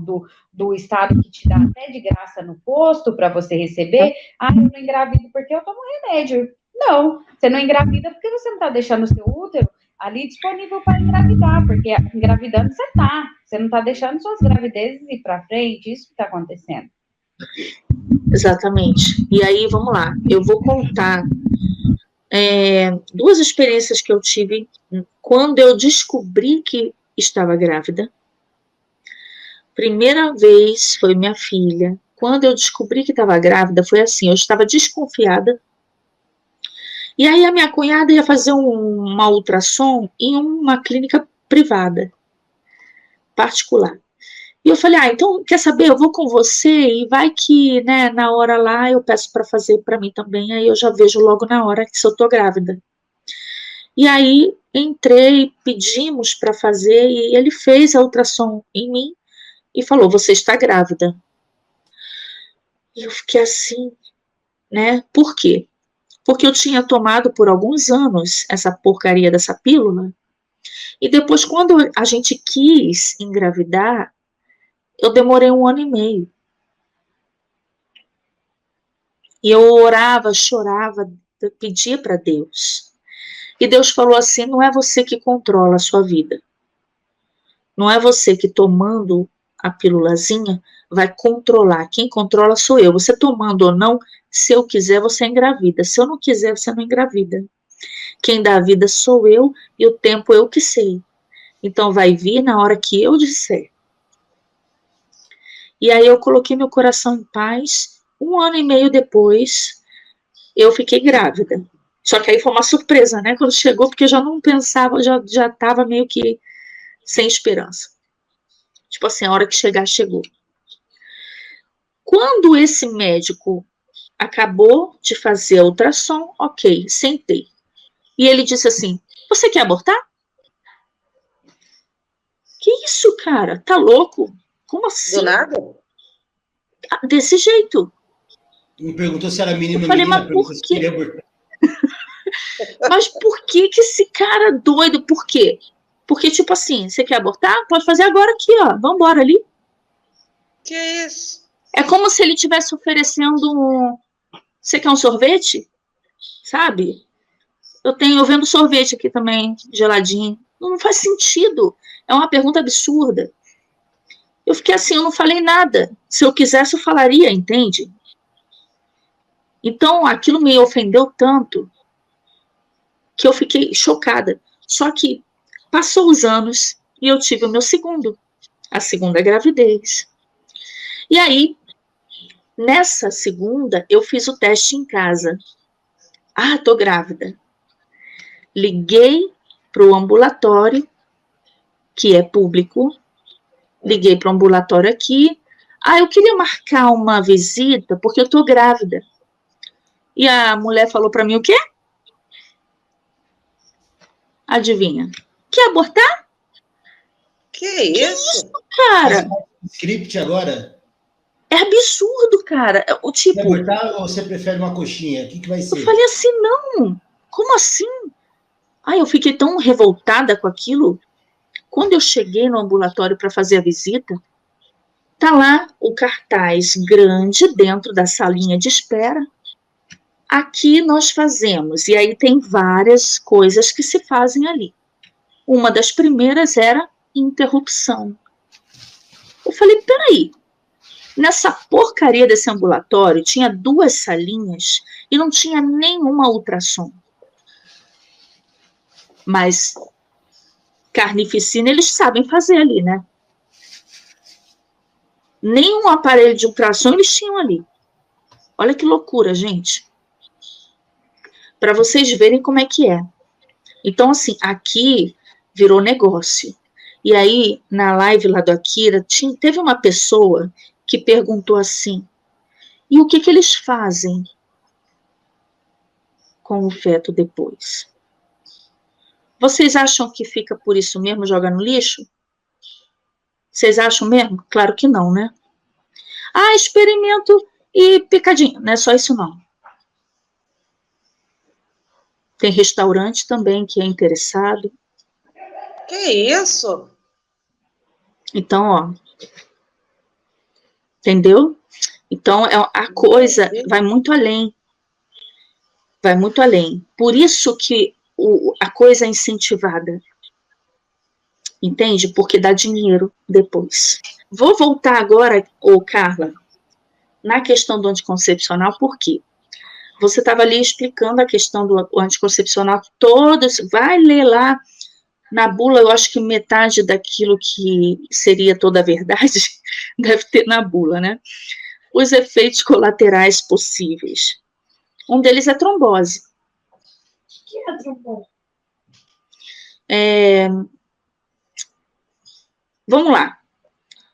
do Estado que te dá até de graça no posto para você receber, eu não engravido porque eu tomo remédio. Não, você não engravida porque você não está deixando o seu útero ali disponível para engravidar, porque engravidando você não está deixando suas gravidezes ir para frente, isso que está acontecendo. Exatamente. E aí, vamos lá, eu vou contar duas experiências que eu tive quando eu descobri que estava grávida. Primeira vez foi minha filha. Quando eu descobri que estava grávida, foi assim, eu estava desconfiada. E aí a minha cunhada ia fazer uma ultrassom em uma clínica privada, particular. E eu falei, então, quer saber, eu vou com você e vai que, né, na hora lá eu peço para fazer para mim também, aí eu já vejo logo na hora que se eu tô grávida. E aí entrei, pedimos para fazer e ele fez a ultrassom em mim e falou, você está grávida. E eu fiquei assim, né, por quê? Porque eu tinha tomado por alguns anos essa porcaria dessa pílula, e depois, quando a gente quis engravidar, eu demorei 1 ano e meio. E eu orava, chorava, pedia para Deus. E Deus falou assim, não é você que controla a sua vida. Não é você que tomando a pílulazinha vai controlar. Quem controla sou eu. Você tomando ou não, se eu quiser, você engravida. Se eu não quiser, você não engravida. Quem dá a vida sou eu e o tempo eu que sei. Então vai vir na hora que eu disser. E aí eu coloquei meu coração em paz. 1 ano e meio depois, eu fiquei grávida. Só que aí foi uma surpresa, né? Quando chegou, porque eu já não pensava, já estava meio que sem esperança. Tipo assim, a hora que chegar, chegou. Quando esse médico acabou de fazer a ultrassom, ok, sentei. E ele disse assim, você quer abortar? Que isso, cara? Tá louco? Como assim? Do nada? Desse jeito. Me perguntou se era menino ou menina. Mas por quê? Mas por que esse cara doido? Por quê? Porque, tipo assim, você quer abortar? Pode fazer agora aqui, ó. Vambora ali. Que isso? É como se ele estivesse oferecendo Você quer um sorvete? Sabe? Eu vendo sorvete aqui também, geladinho. Não faz sentido. É uma pergunta absurda. Eu fiquei assim, eu não falei nada. Se eu quisesse, eu falaria, entende? Então, aquilo me ofendeu tanto que eu fiquei chocada. Só que passou os anos e eu tive o meu a segunda gravidez. E aí, nessa segunda, eu fiz o teste em casa. Tô grávida. Liguei para o ambulatório, que é público. Liguei para o ambulatório aqui. Eu queria marcar uma visita, porque eu tô grávida. E a mulher falou para mim o quê? Adivinha? Quer abortar? Que isso? Cara? Script agora? É absurdo, cara. O tipo... Quer abortar ou você prefere uma coxinha? O que vai ser? Eu falei assim, não. Como assim? Eu fiquei tão revoltada com aquilo. Quando eu cheguei no ambulatório para fazer a visita, tá lá o cartaz grande dentro da salinha de espera. Aqui nós fazemos, e aí tem várias coisas que se fazem ali. Uma das primeiras era interrupção. Eu falei, peraí, nessa porcaria desse ambulatório tinha 2 salinhas e não tinha nenhuma ultrassom. Mas carnificina eles sabem fazer ali, né? Nenhum aparelho de ultrassom eles tinham ali. Olha que loucura, gente. Para vocês verem como é que é. Então, assim, aqui virou negócio. E aí, na live lá do Akira, teve uma pessoa que perguntou assim, e o que eles fazem com o feto depois? Vocês acham que fica por isso mesmo, joga no lixo? Vocês acham mesmo? Claro que não, né? Ah, experimento e picadinho. Não é só isso, não. Tem restaurante também que é interessado. Que isso? Então, ó. Entendeu? Então, a coisa vai muito além. Vai muito além. Por isso que a coisa é incentivada. Entende? Porque dá dinheiro depois. Vou voltar agora, Carla, na questão do anticoncepcional, por quê? Você estava ali explicando a questão do anticoncepcional, todos, vai ler lá na bula, eu acho que metade daquilo que seria toda a verdade deve ter na bula, né? Os efeitos colaterais possíveis. Um deles é trombose. O que é trombose? Vamos lá.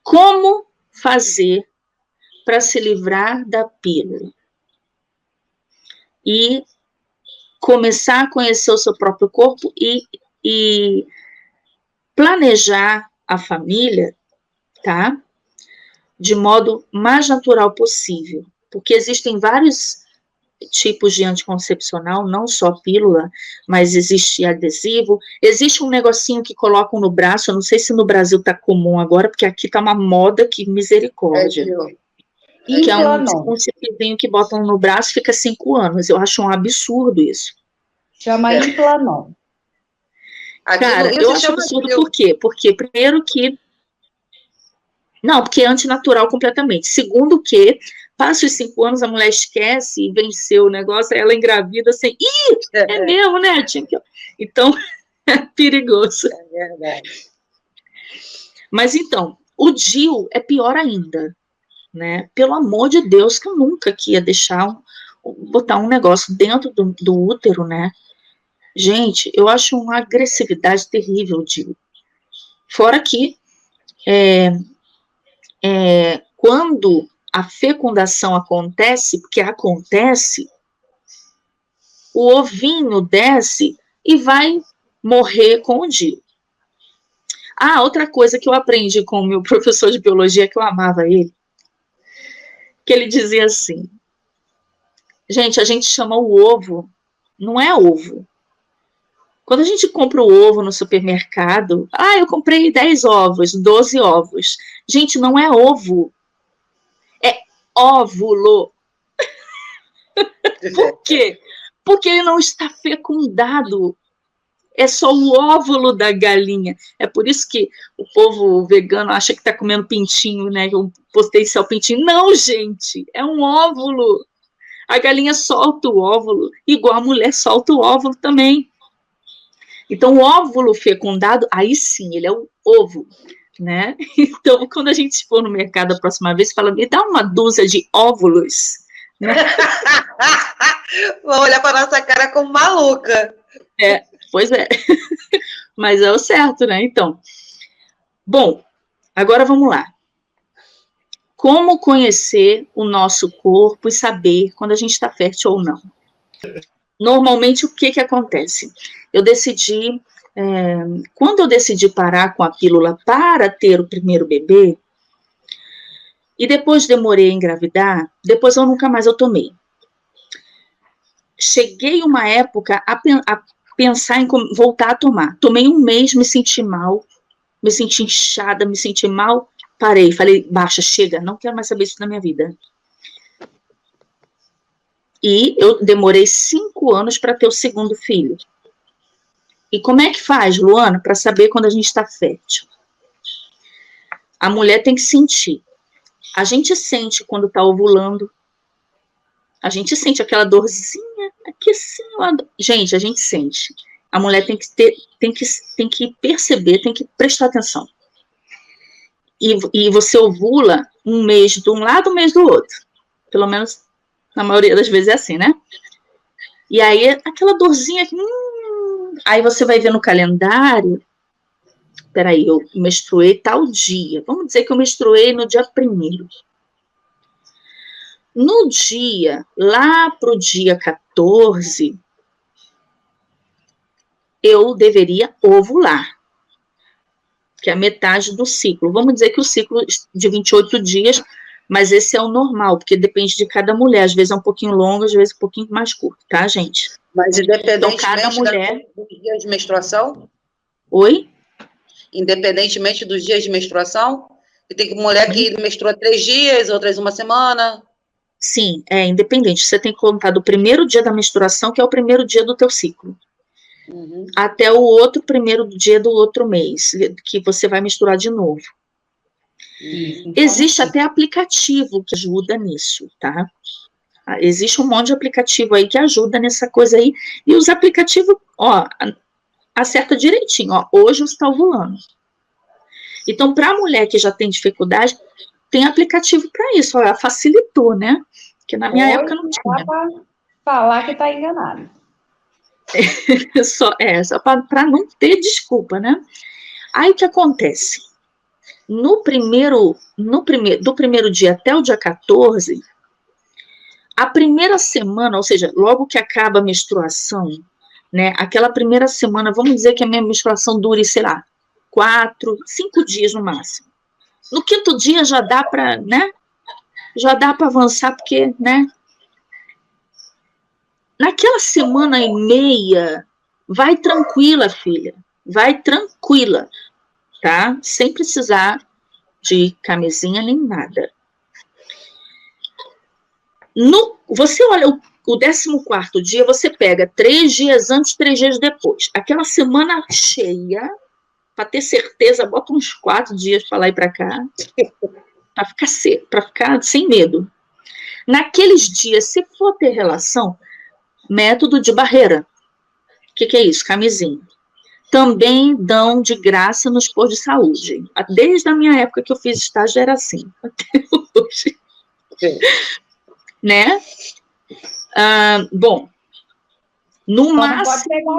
Como fazer para se livrar da pílula? E começar a conhecer o seu próprio corpo e planejar a família, tá? De modo mais natural possível. Porque existem vários tipos de anticoncepcional, não só pílula, mas existe adesivo. Existe um negocinho que colocam no braço, eu não sei se no Brasil tá comum agora, porque aqui tá uma moda que misericórdia. Que é um chipzinho que botam no braço, fica 5 anos. Eu acho um absurdo isso. Chama Implanon. Cara, eu acho absurdo por quê? Porque, primeiro que... Não, porque é antinatural completamente. Segundo que, passa os 5 anos, a mulher esquece e venceu o negócio, aí ela engravida assim, é mesmo, né? Então, é perigoso. É verdade. Mas então, o DIU é pior ainda, né? Pelo amor de Deus, que eu nunca que ia deixar botar um negócio dentro do útero, né? Gente, eu acho uma agressividade terrível o DIU. Fora que quando a fecundação acontece, porque acontece, o ovinho desce e vai morrer com o DIU. Ah, outra coisa que eu aprendi com o meu professor de biologia, que eu amava ele, que ele dizia assim, gente, a gente chama o ovo, não é ovo. Quando a gente compra o ovo no supermercado, eu comprei 10 ovos, 12 ovos. Gente, não é ovo, é óvulo. Por quê? Porque ele não está fecundado. É só o óvulo da galinha. É por isso que o povo vegano acha que está comendo pintinho, né? Eu postei só pintinho. Não, gente, é um óvulo. A galinha solta o óvulo, igual a mulher solta o óvulo também. Então, o óvulo fecundado, aí sim, ele é o ovo, né? Então, quando a gente for no mercado a próxima vez, fala, me dá uma dúzia de óvulos, né? Vão olhar para nossa cara como maluca. Pois é. Mas é o certo, né? Então, bom, agora vamos lá. Como conhecer o nosso corpo e saber quando a gente está fértil ou não? Normalmente, o que acontece? Eu decidi, quando eu decidi parar com a pílula para ter o primeiro bebê, e depois demorei a engravidar, depois eu nunca mais eu tomei. Cheguei uma época a pensar em voltar a tomar. Tomei 1 mês, me senti mal, me senti inchada, me senti mal, parei, falei, baixa, chega, não quero mais saber isso na minha vida. E eu demorei 5 anos para ter o segundo filho. E como é que faz, Luana, para saber quando a gente está fértil? A mulher tem que sentir. A gente sente quando está ovulando. A gente sente aquela dorzinha aqui assim. Gente, a gente sente. A mulher tem que perceber, tem que prestar atenção. E você ovula um mês de um lado, um mês do outro. Pelo menos, na maioria das vezes é assim, né? E aí, aquela dorzinha aqui, aí você vai ver no calendário, peraí, eu menstruei tal dia. Vamos dizer que eu menstruei no dia 1º. No dia, lá pro dia 14, eu deveria ovular, que é a metade do ciclo. Vamos dizer que o ciclo de 28 dias, mas esse é o normal, porque depende de cada mulher. Às vezes é um pouquinho longo, às vezes um pouquinho mais curto, tá, gente? Mas independentemente então, cada mulher... dos dias de menstruação? Oi? Independentemente dos dias de menstruação? E tem mulher que menstrua 3 dias, outras 1 semana? Sim, é independente. Você tem que contar do primeiro dia da menstruação, que é o primeiro dia do teu ciclo, até o outro primeiro dia do outro mês, que você vai misturar de novo. Existe até aplicativo que ajuda nisso, tá? Existe um monte de aplicativo aí que ajuda nessa coisa aí, e os aplicativos, ó, acerta direitinho, ó, hoje você está ovulando. Então, para a mulher que já tem dificuldade, tem aplicativo para isso, ó, facilitou, né? Porque na minha época não tinha. Dá para falar que está enganado. só para não ter desculpa, né? Aí o que acontece? Do primeiro dia até o dia 14, a primeira semana, ou seja, logo que acaba a menstruação, né? Aquela primeira semana, vamos dizer que a minha menstruação dure, sei lá, 4, 5 dias no máximo. No 5º dia já dá para, né? Já dá para avançar, porque, né? Naquela semana e meia, vai tranquila, filha. Vai tranquila, tá? Sem precisar de camisinha nem nada. Você olha o 14º dia, você pega 3 dias antes, 3 dias depois. Aquela semana cheia, para ter certeza, bota uns 4 dias para lá e para cá, para ficar sem medo. Naqueles dias, se for ter relação, método de barreira. O que é isso? Camisinha. Também dão de graça nos postos de saúde. Desde a minha época que eu fiz estágio era assim. Até hoje. Né? Bom, no máximo,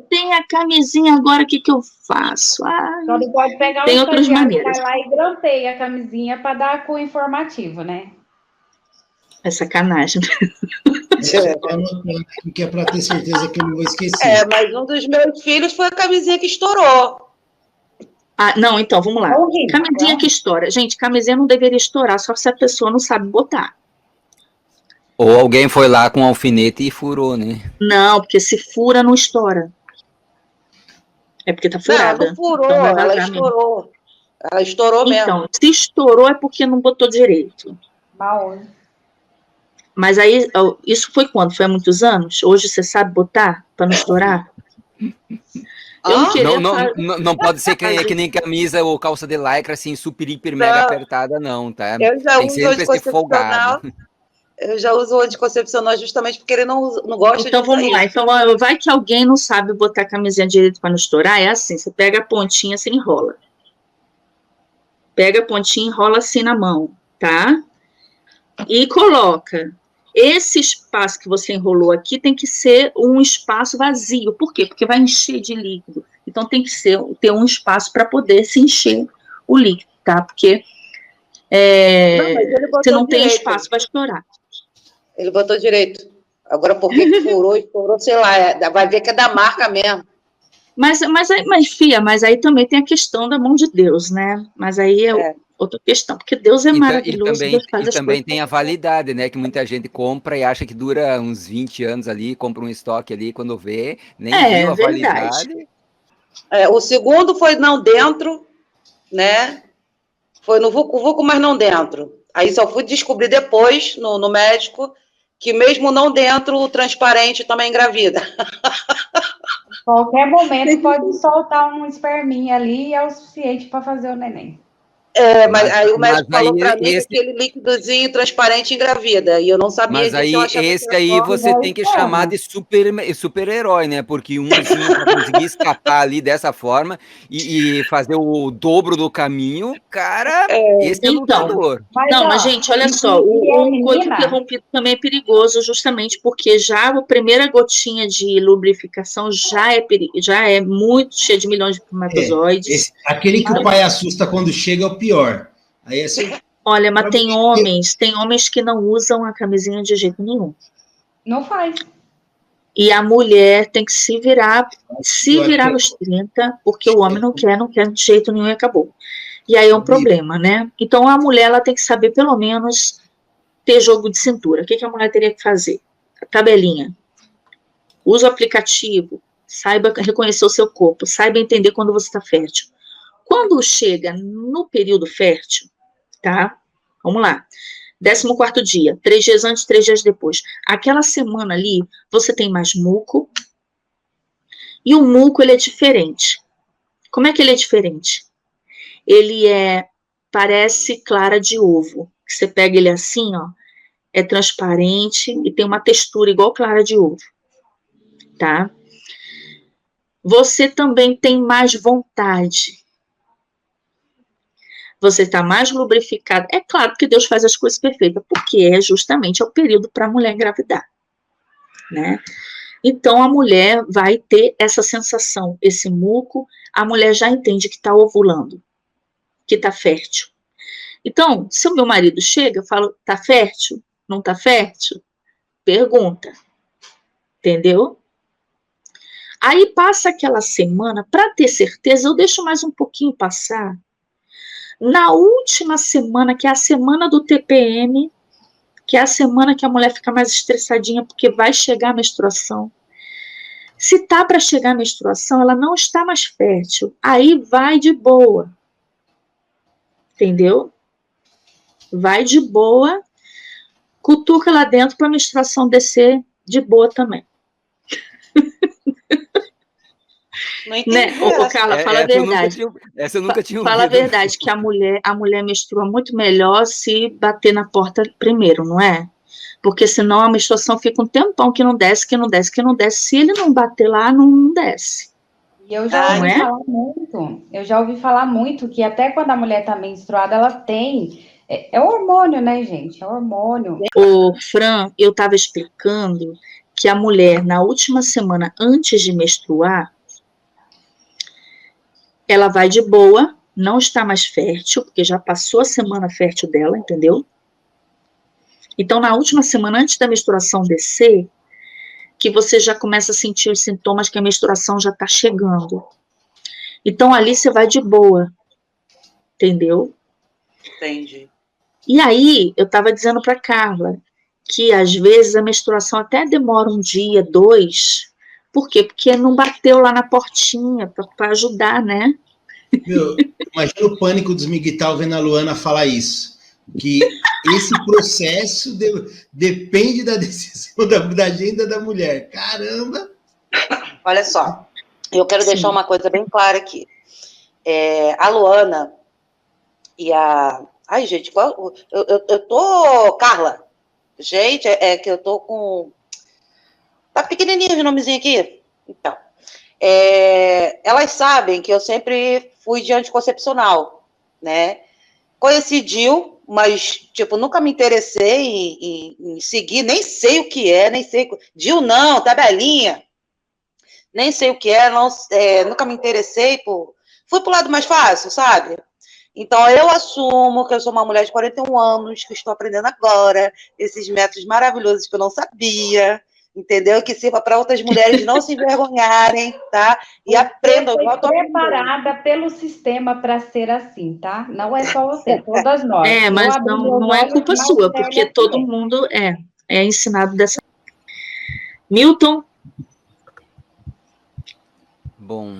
tem a camisinha agora, o que eu faço? Só não pode pegar tem outras maneiras. Vai lá e grampeia a camisinha para dar com o informativo, né? É sacanagem. Que é para ter certeza que eu não vou esquecer. Mas um dos meus filhos foi a camisinha que estourou. Não, então, vamos lá. Camisinha que estoura. Gente, camisinha não deveria estourar, só se a pessoa não sabe botar. Ou alguém foi lá com um alfinete e furou, né? Não, porque se fura, não estoura. É porque tá furada. Não furou, então ela estourou. Mesmo. Ela estourou mesmo. Então, se estourou é porque não botou direito. Mal. Mas aí, isso foi quando? Foi há muitos anos? Hoje você sabe botar para não estourar? Não pode ser que nem camisa ou calça de lycra, assim, super, hiper, mega apertada, não, tá? Eu já tem sempre ser folgado. Eu já uso o anticoncepcional justamente porque ele não gosta de Então, vamos lá. Então, vai que alguém não sabe botar a camisinha direito para não estourar, é assim, você pega a pontinha, você enrola. Pega a pontinha e enrola assim na mão, tá? E coloca. Esse espaço que você enrolou aqui tem que ser um espaço vazio. Por quê? Porque vai encher de líquido. Então, tem que ter um espaço para poder se encher o líquido, tá? Porque você não tem espaço para estourar. Ele botou direito. Agora, por que estourou, sei lá, vai ver que é da marca mesmo. Mas, Fia, aí também tem a questão da mão de Deus, né? Mas aí é outra questão, porque Deus é maravilhoso. E também tem a validade, né? Que muita gente compra e acha que dura uns 20 anos ali, compra um estoque ali, quando vê, nem viu a validade. O segundo foi não dentro, né? Foi no Vucu, mas não dentro. Aí só fui descobrir depois, no médico, que mesmo não dentro, o transparente também engravida. Qualquer momento pode soltar um esperminha ali e é o suficiente para fazer o neném. Mas aí o médico falou para mim que aquele líquidozinho transparente engravida, e eu não sabia disso. Mas aí, esse aí você tem que chamar de super-herói, né? Porque umzinho para conseguir escapar ali dessa forma e fazer o dobro do caminho, cara, esse é lutador. Mas, gente, olha só, o coito interrompido também é perigoso, justamente porque já a primeira gotinha de lubrificação já é muito cheia de milhões de espermatozoides. Aquele que o pai assusta quando chega é o pior. Aí é assim, olha, mas tem homens que não usam a camisinha de jeito nenhum. Não faz. E a mulher tem que se virar nos 30, porque o homem não quer de jeito nenhum e acabou. E aí é um problema, né? Então a mulher ela tem que saber pelo menos ter jogo de cintura. O que a mulher teria que fazer? A tabelinha. Usa o aplicativo, saiba reconhecer o seu corpo, saiba entender quando você está fértil. Quando chega no período fértil, tá? Vamos lá. 14º dia, 3 dias antes, 3 dias depois. Aquela semana ali, você tem mais muco. E o muco, ele é diferente. Como é que ele é diferente? Ele parece clara de ovo. Você pega ele assim, ó, é transparente e tem uma textura igual clara de ovo. Tá? Você também tem mais vontade. Você está mais lubrificado. É claro que Deus faz as coisas perfeitas, porque justamente o período para a mulher engravidar, né? Então, a mulher vai ter essa sensação, esse muco, a mulher já entende que está ovulando, que está fértil. Então, se o meu marido chega, eu falo, está fértil? Não está fértil? Pergunta. Entendeu? Aí passa aquela semana, para ter certeza, eu deixo mais um pouquinho passar. Na última semana, que é a semana do TPM, que é a semana que a mulher fica mais estressadinha, porque vai chegar a menstruação. Se tá para chegar a menstruação, ela não está mais fértil. Aí vai de boa. Entendeu? Vai de boa, cutuca lá dentro para a menstruação descer de boa também. Não entendi. Né? Ô, Carla, fala a verdade. Essa eu nunca tinha ouvido. Fala a verdade, que a mulher menstrua muito melhor se bater na porta primeiro, não é? Porque senão a menstruação fica um tempão que não desce. Se ele não bater lá, não desce. E eu já ouvi falar muito que até quando a mulher está menstruada, ela tem... É hormônio, né, gente? É hormônio. Ô, Fran, eu estava explicando que a mulher, na última semana antes de menstruar, ela vai de boa, não está mais fértil, porque já passou a semana fértil dela, entendeu? Então, na última semana, antes da menstruação descer, que você já começa a sentir os sintomas que a menstruação já está chegando. Então, ali você vai de boa, entendeu? Entendi. E aí, eu estava dizendo para Carla que, às vezes, a menstruação até demora 1 dia, 2. Por quê? Porque não bateu lá na portinha para ajudar, né? Meu, imagina o pânico dos miguital vendo a Luana falar isso. Que esse processo depende da decisão da agenda da mulher. Caramba! Olha só, eu quero deixar uma coisa bem clara aqui. A Luana e a... Ai, gente, eu tô... Carla, gente, é que eu tô com... Tá pequenininho o nomezinho aqui? Então, elas sabem que eu sempre fui de anticoncepcional, né? Coincidiu, mas, tipo, nunca me interessei em seguir, nem sei o que é, nem sei... DIU não, tabelinha. Nem sei o que é, nunca me interessei por... Fui pro lado mais fácil, sabe? Então, eu assumo que eu sou uma mulher de 41 anos, que estou aprendendo agora esses métodos maravilhosos que eu não sabia, entendeu? Que sirva para outras mulheres não se envergonharem, tá? E aprendam. Eu estou preparada pelo sistema para ser assim, tá? Não é só você, todas nós. Mas não é culpa sua, porque todo mundo é ensinado dessa. Milton? Bom,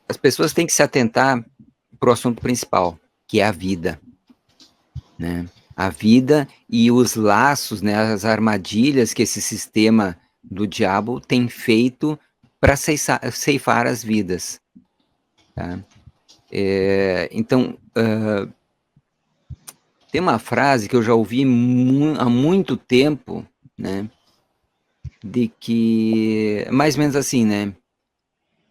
as pessoas têm que se atentar para o assunto principal, que é a vida, né? A vida e os laços, né, as armadilhas que esse sistema do diabo tem feito para ceifar as vidas. Tá? Então, tem uma frase que eu já ouvi há muito tempo, né, de que, mais ou menos assim, né,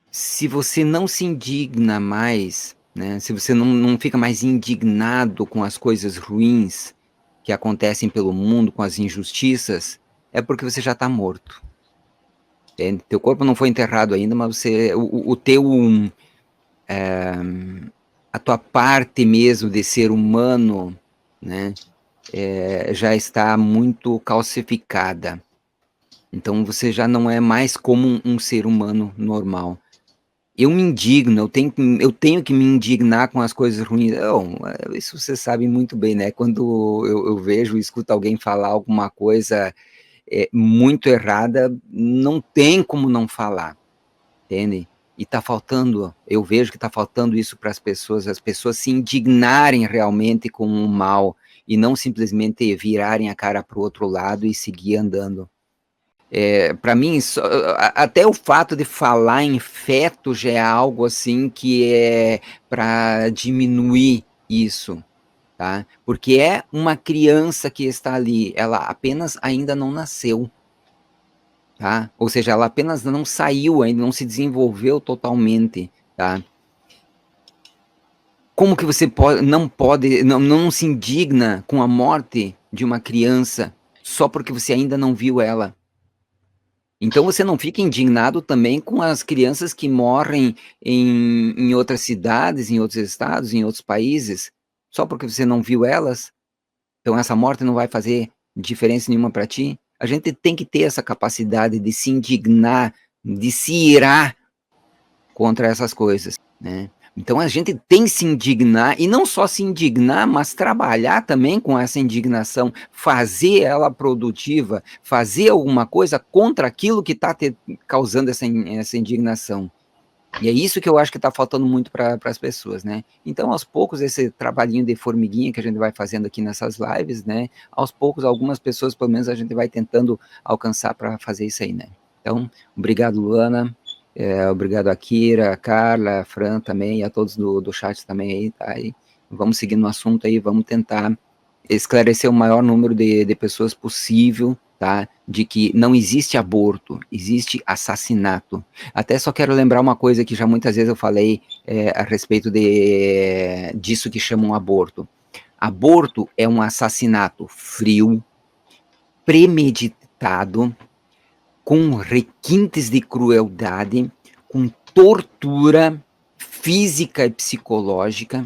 se você não se indigna mais, né, se você não fica mais indignado com as coisas ruins que acontecem pelo mundo, com as injustiças, é porque você já está morto. Teu corpo não foi enterrado ainda, mas a tua parte mesmo de ser humano, né, já está muito calcificada. Então você já não é mais como um ser humano normal. Eu me indigno, eu tenho que me indignar com as coisas ruins. Isso você sabe muito bem, né? Quando eu vejo, escuto alguém falar alguma coisa muito errada, não tem como não falar, entende? E tá faltando, eu vejo que tá faltando isso para as pessoas se indignarem realmente com o mal e não simplesmente virarem a cara para o outro lado e seguir andando. Para mim, até o fato de falar em feto já é algo assim que é para diminuir isso, tá? Porque é uma criança que está ali, ela apenas ainda não nasceu, tá? Ou seja, ela apenas não saiu ainda, não se desenvolveu totalmente, tá? Como que você não se indigna com a morte de uma criança só porque você ainda não viu ela? Então você não fica indignado também com as crianças que morrem em outras cidades, em outros estados, em outros países, só porque você não viu elas? Então essa morte não vai fazer diferença nenhuma para ti? A gente tem que ter essa capacidade de se indignar, de se irar contra essas coisas, né? Então a gente tem que se indignar, e não só se indignar, mas trabalhar também com essa indignação, fazer ela produtiva, fazer alguma coisa contra aquilo que está causando essa indignação. E é isso que eu acho que está faltando muito para as pessoas, né? Então, aos poucos, esse trabalhinho de formiguinha que a gente vai fazendo aqui nessas lives, né? Aos poucos, algumas pessoas, pelo menos, a gente vai tentando alcançar para fazer isso aí, né? Então, obrigado, Luana. Obrigado a Kira, a Carla, a Fran também, e a todos do chat também aí, tá? E vamos seguir no assunto aí, vamos tentar esclarecer o maior número de pessoas possível, tá? De que não existe aborto, existe assassinato. Até só quero lembrar uma coisa que já muitas vezes eu falei a respeito disso que chamam aborto. Aborto é um assassinato frio, premeditado, com requintes de crueldade, com tortura física e psicológica,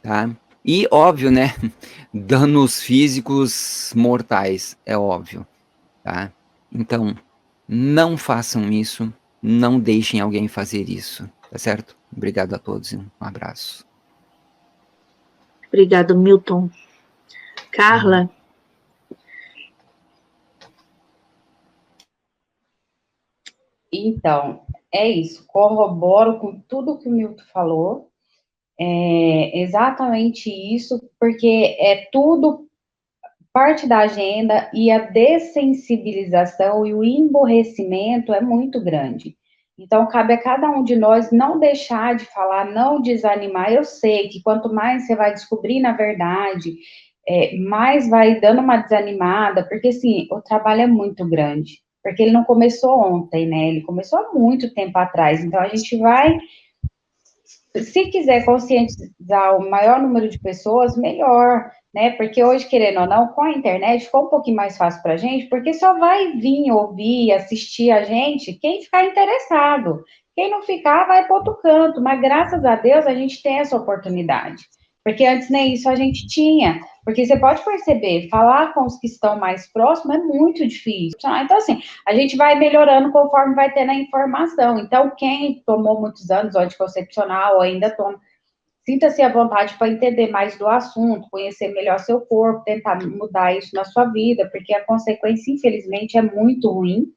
tá? E, óbvio, né, danos físicos mortais, é óbvio, tá? Então, não façam isso, não deixem alguém fazer isso, tá certo? Obrigado a todos e um abraço. Obrigado, Milton. Carla? Então, é isso, corroboro com tudo que o Milton falou, exatamente isso, porque é tudo parte da agenda e a dessensibilização e o emborrecimento é muito grande. Então, cabe a cada um de nós não deixar de falar, não desanimar. Eu sei que quanto mais você vai descobrir, na verdade, mais vai dando uma desanimada, porque, assim, o trabalho é muito grande. Porque ele não começou ontem, né? Ele começou há muito tempo atrás. Então, a gente vai, se quiser conscientizar o maior número de pessoas, melhor, né? Porque hoje, querendo ou não, com a internet ficou um pouquinho mais fácil para a gente, porque só vai vir ouvir, assistir a gente quem ficar interessado. Quem não ficar, vai para outro canto. Mas, graças a Deus, a gente tem essa oportunidade. Porque antes nem isso a gente tinha. Porque você pode perceber, falar com os que estão mais próximos é muito difícil. Então, assim, a gente vai melhorando conforme vai tendo a informação. Então, quem tomou muitos anos anticoncepcional ou ainda toma, sinta-se à vontade para entender mais do assunto, conhecer melhor seu corpo, tentar mudar isso na sua vida, porque a consequência, infelizmente, é muito ruim.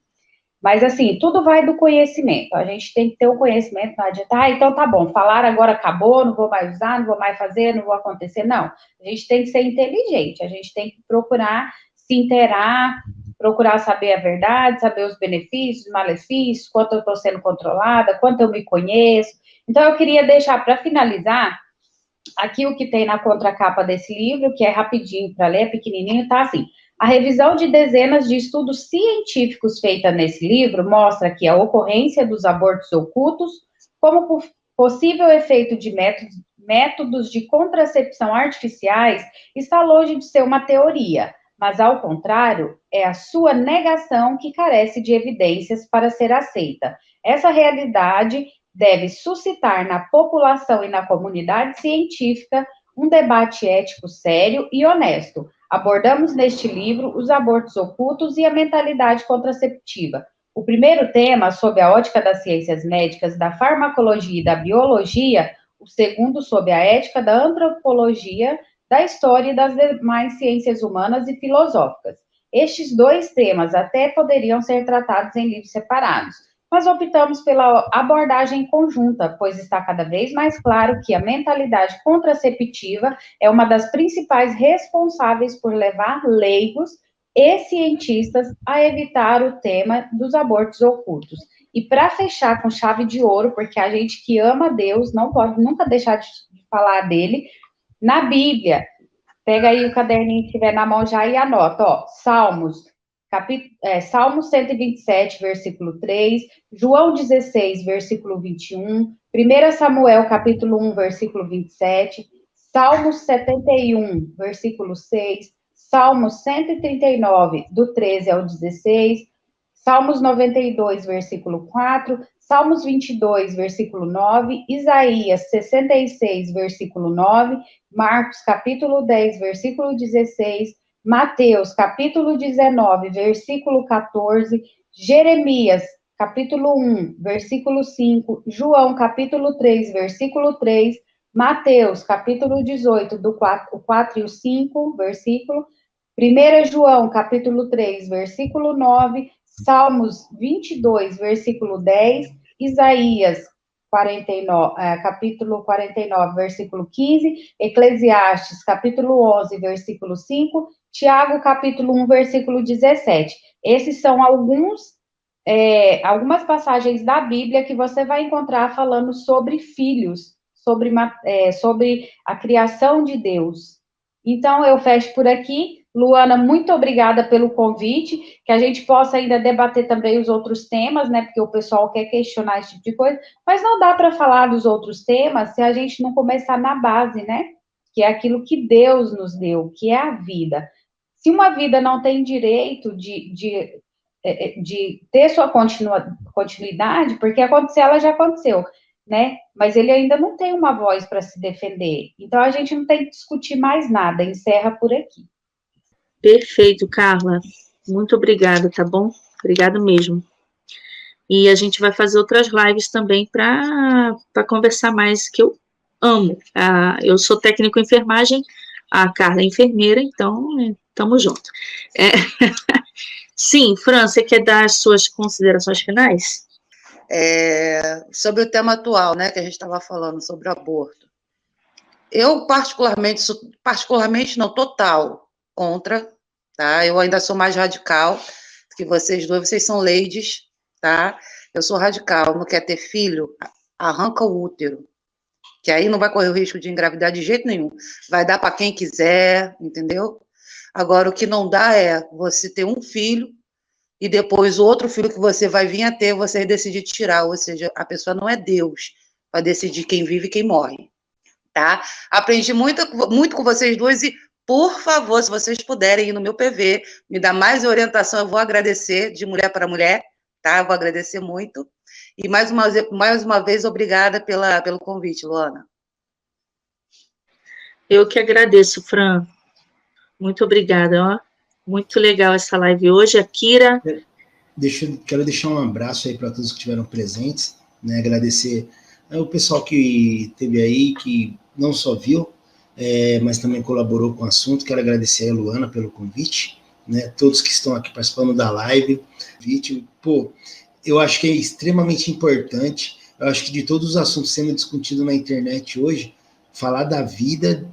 Mas, assim, tudo vai do conhecimento. A gente tem que ter o conhecimento, não adianta, então tá bom, falar agora acabou, não vou mais usar, não vou mais fazer, não vou acontecer. Não, a gente tem que ser inteligente, a gente tem que procurar se inteirar, procurar saber a verdade, saber os benefícios, malefícios, quanto eu estou sendo controlada, quanto eu me conheço. Então, eu queria deixar para finalizar aqui o que tem na contracapa desse livro, que é rapidinho para ler, pequenininho, tá assim. A revisão de dezenas de estudos científicos feita nesse livro mostra que a ocorrência dos abortos ocultos, como possível efeito de métodos de contracepção artificiais, está longe de ser uma teoria, mas, ao contrário, é a sua negação que carece de evidências para ser aceita. Essa realidade deve suscitar na população e na comunidade científica um debate ético sério e honesto. Abordamos neste livro os abortos ocultos e a mentalidade contraceptiva. O primeiro tema, sob a ótica das ciências médicas, da farmacologia e da biologia, o segundo, sob a ética da antropologia, da história e das demais ciências humanas e filosóficas. Estes dois temas até poderiam ser tratados em livros separados, mas optamos pela abordagem conjunta, pois está cada vez mais claro que a mentalidade contraceptiva é uma das principais responsáveis por levar leigos e cientistas a evitar o tema dos abortos ocultos. E para fechar com chave de ouro, porque a gente que ama Deus não pode nunca deixar de falar dele, na Bíblia, pega aí o caderninho que tiver na mão já e anota, ó, Salmo 127, versículo 3, João 16, versículo 21, 1 Samuel, capítulo 1, versículo 27, Salmo 71, versículo 6, Salmo 139, do 13 ao 16, Salmos 92, versículo 4, Salmos 22, versículo 9, Isaías 66, versículo 9, Marcos, capítulo 10, versículo 16, Mateus, capítulo 19, versículo 14, Jeremias, capítulo 1, versículo 5, João, capítulo 3, versículo 3, Mateus, capítulo 18, do 4 e o 5, versículo, 1 João, capítulo 3, versículo 9, Salmos 22, versículo 10, Isaías 49, capítulo 49, versículo 15, Eclesiastes, capítulo 11, versículo 5, Tiago, capítulo 1, versículo 17. Esses são algumas passagens da Bíblia que você vai encontrar falando sobre filhos, sobre a criação de Deus. Então, eu fecho por aqui. Luana, muito obrigada pelo convite, que a gente possa ainda debater também os outros temas, né, porque o pessoal quer questionar esse tipo de coisa, mas não dá para falar dos outros temas se a gente não começar na base, né, que é aquilo que Deus nos deu, que é a vida. Se uma vida não tem direito de ter sua continuidade, porque acontecer, ela já aconteceu, né, mas ele ainda não tem uma voz para se defender, então a gente não tem que discutir mais nada, encerra por aqui. Perfeito, Carla. Muito obrigada, tá bom? Obrigada mesmo. E a gente vai fazer outras lives também para conversar mais, que eu amo. Eu sou técnico em enfermagem, a Carla é enfermeira, então estamos juntos. Sim, Fran, você quer dar as suas considerações finais? Sobre o tema atual, né, que a gente estava falando, sobre o aborto. Eu, particularmente não, total, contra, tá? Eu ainda sou mais radical que vocês dois, vocês são ladies, tá? Eu sou radical, não quer ter filho, arranca o útero, que aí não vai correr o risco de engravidar de jeito nenhum. Vai dar para quem quiser, entendeu? Agora, o que não dá é você ter um filho e depois o outro filho que você vai vir a ter, você decidir tirar, ou seja, a pessoa não é Deus para decidir quem vive e quem morre, tá? Aprendi muito com vocês dois e, por favor, se vocês puderem ir no meu PV, me dar mais orientação, eu vou agradecer, de mulher para mulher, tá? Eu vou agradecer muito. E mais uma vez, obrigada pelo convite, Luana. Eu que agradeço, Fran. Muito obrigada, ó. Muito legal essa live hoje. A Kira. Quero deixar um abraço aí para todos que estiveram presentes, né? Agradecer ao pessoal que esteve aí, que não só viu, mas também colaborou com o assunto. Quero agradecer a Luana pelo convite, né? Todos que estão aqui participando da live, vítima, pô, eu acho que é extremamente importante. Eu acho que de todos os assuntos sendo discutidos na internet hoje, falar da vida,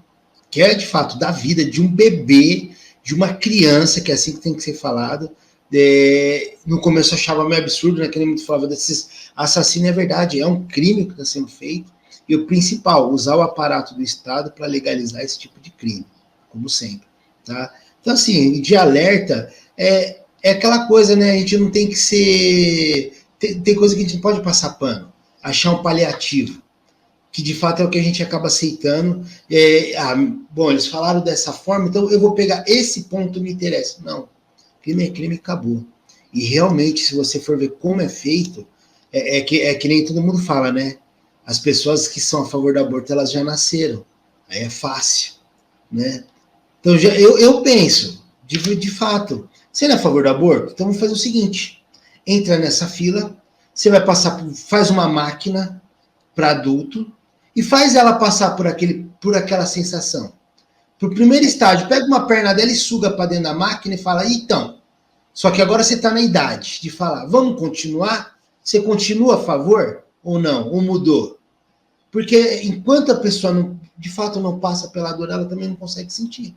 que é de fato da vida de um bebê, de uma criança, que é assim que tem que ser falado. No começo eu achava meio absurdo, né? Que nem muito falava desses assassinos, é verdade, é um crime que está sendo feito. E o principal, usar o aparato do Estado para legalizar esse tipo de crime, como sempre, tá? Então, assim, de alerta, é aquela coisa, né? A gente não tem que ser... Tem coisa que a gente não pode passar pano, achar um paliativo, que de fato é o que a gente acaba aceitando. Bom, eles falaram dessa forma, então eu vou pegar esse ponto, me interessa. Não, crime é crime, acabou. E realmente, se você for ver como é feito, que nem todo mundo fala, né? As pessoas que são a favor do aborto, elas já nasceram. Aí é fácil, né? Então, eu penso, de fato, você não é a favor do aborto? Então, vamos fazer o seguinte, entra nessa fila, você vai passar, faz uma máquina para adulto e faz ela passar por aquela sensação. Pro primeiro estágio, pega uma perna dela e suga para dentro da máquina e fala, então, só que agora você está na idade de falar, vamos continuar? Você continua a favor ou não? Ou mudou? Porque enquanto a pessoa de fato não passa pela dor, ela também não consegue sentir.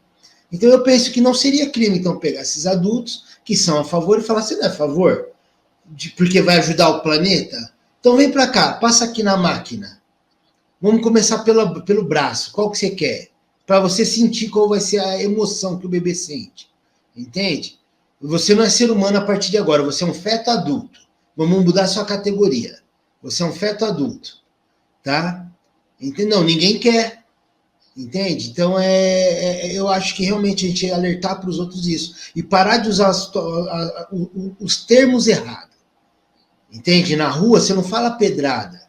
Então eu penso que não seria crime, então, pegar esses adultos que são a favor e falar, você não é a favor? Porque vai ajudar o planeta? Então vem para cá, passa aqui na máquina. Vamos começar pelo braço. Qual que você quer? Para você sentir qual vai ser a emoção que o bebê sente. Entende? Você não é ser humano a partir de agora, você é um feto adulto. Vamos mudar a sua categoria. Você é um feto adulto. Tá? Entende? Não, ninguém quer. Entende? Então, eu acho que realmente a gente alertar para os outros isso. E parar de usar os termos errados. Entende? Na rua, você não fala pedrada.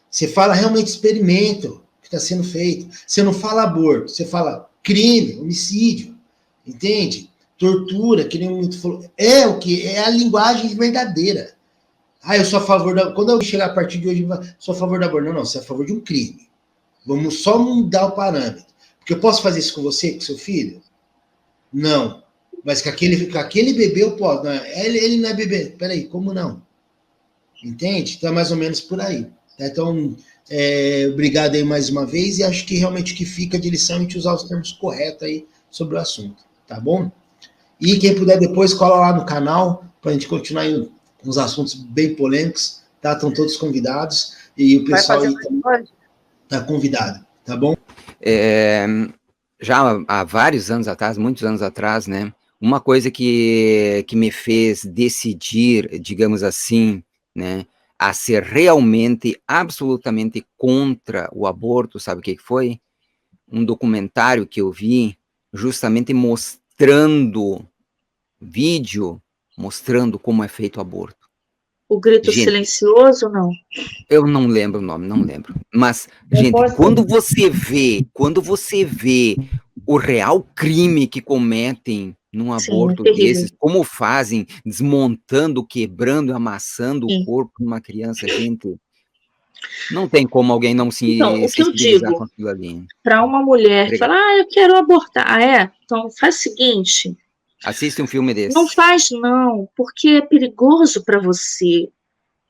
Você fala realmente experimento que está sendo feito. Você não fala aborto. Você fala crime, homicídio. Entende? Tortura, que nem muito falou. É o que? É a linguagem verdadeira. Eu sou a favor da... Quando eu chegar a partir de hoje, sou a favor da aborto. Não, você é a favor de um crime. Vamos só mudar o parâmetro. Porque eu posso fazer isso com você, com seu filho? Não. Mas com aquele bebê eu posso. Não, ele não é bebê. Peraí, como não? Entende? Então é mais ou menos por aí. Então, obrigado aí mais uma vez. E acho que realmente o que fica de lição é a gente usar os termos corretos aí sobre o assunto. Tá bom? E quem puder depois, cola lá no canal para a gente continuar aí uns assuntos bem polêmicos. Tá? Estão todos convidados. E o pessoal aí também está convidado, tá bom? Já há vários anos atrás, muitos anos atrás, né? Uma coisa que me fez decidir, digamos assim, né, a ser realmente, absolutamente contra o aborto, sabe o que foi? Um documentário que eu vi, justamente mostrando como é feito o aborto. O grito silencioso, não? Eu não lembro o nome, não lembro. Mas, gente, quando você vê o real crime que cometem num aborto desses, como fazem, desmontando, quebrando, amassando o corpo de uma criança, gente, não tem como alguém não se Então, o que eu digo com aquilo ali. Para uma mulher que fala, eu quero abortar, então faz o seguinte... Assiste um filme desse. Não faz não, porque é perigoso para você,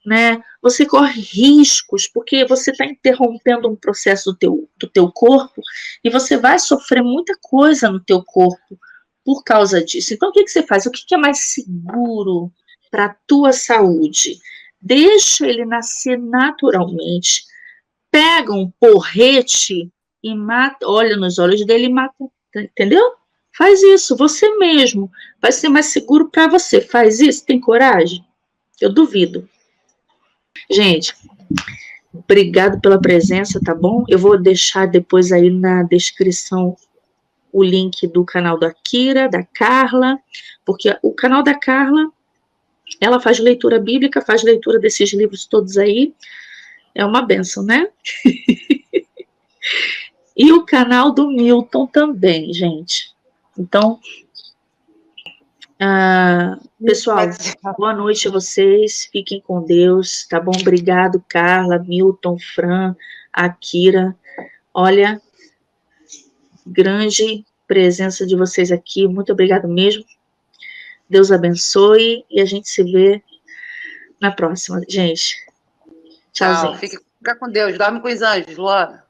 né? Você corre riscos, porque você está interrompendo um processo do teu corpo e você vai sofrer muita coisa no teu corpo por causa disso. Então, o que você faz? O que é mais seguro para a tua saúde? Deixa ele nascer naturalmente, pega um porrete e mata, olha nos olhos dele e mata, entendeu? Faz isso, você mesmo. Vai ser mais seguro para você. Faz isso, tem coragem? Eu duvido. Gente, obrigado pela presença, tá bom? Eu vou deixar depois aí na descrição o link do canal da Kira, da Carla, porque o canal da Carla, ela faz leitura bíblica, faz leitura desses livros todos aí. É uma bênção, né? E o canal do Milton também, gente. Então, pessoal, boa noite a vocês, fiquem com Deus, tá bom? Obrigado, Carla, Milton, Fran, Akira. Olha, grande presença de vocês aqui, muito obrigado mesmo. Deus abençoe e a gente se vê na próxima, gente. Tchauzinho. Fica com Deus. Dorme com os anjos, Luana.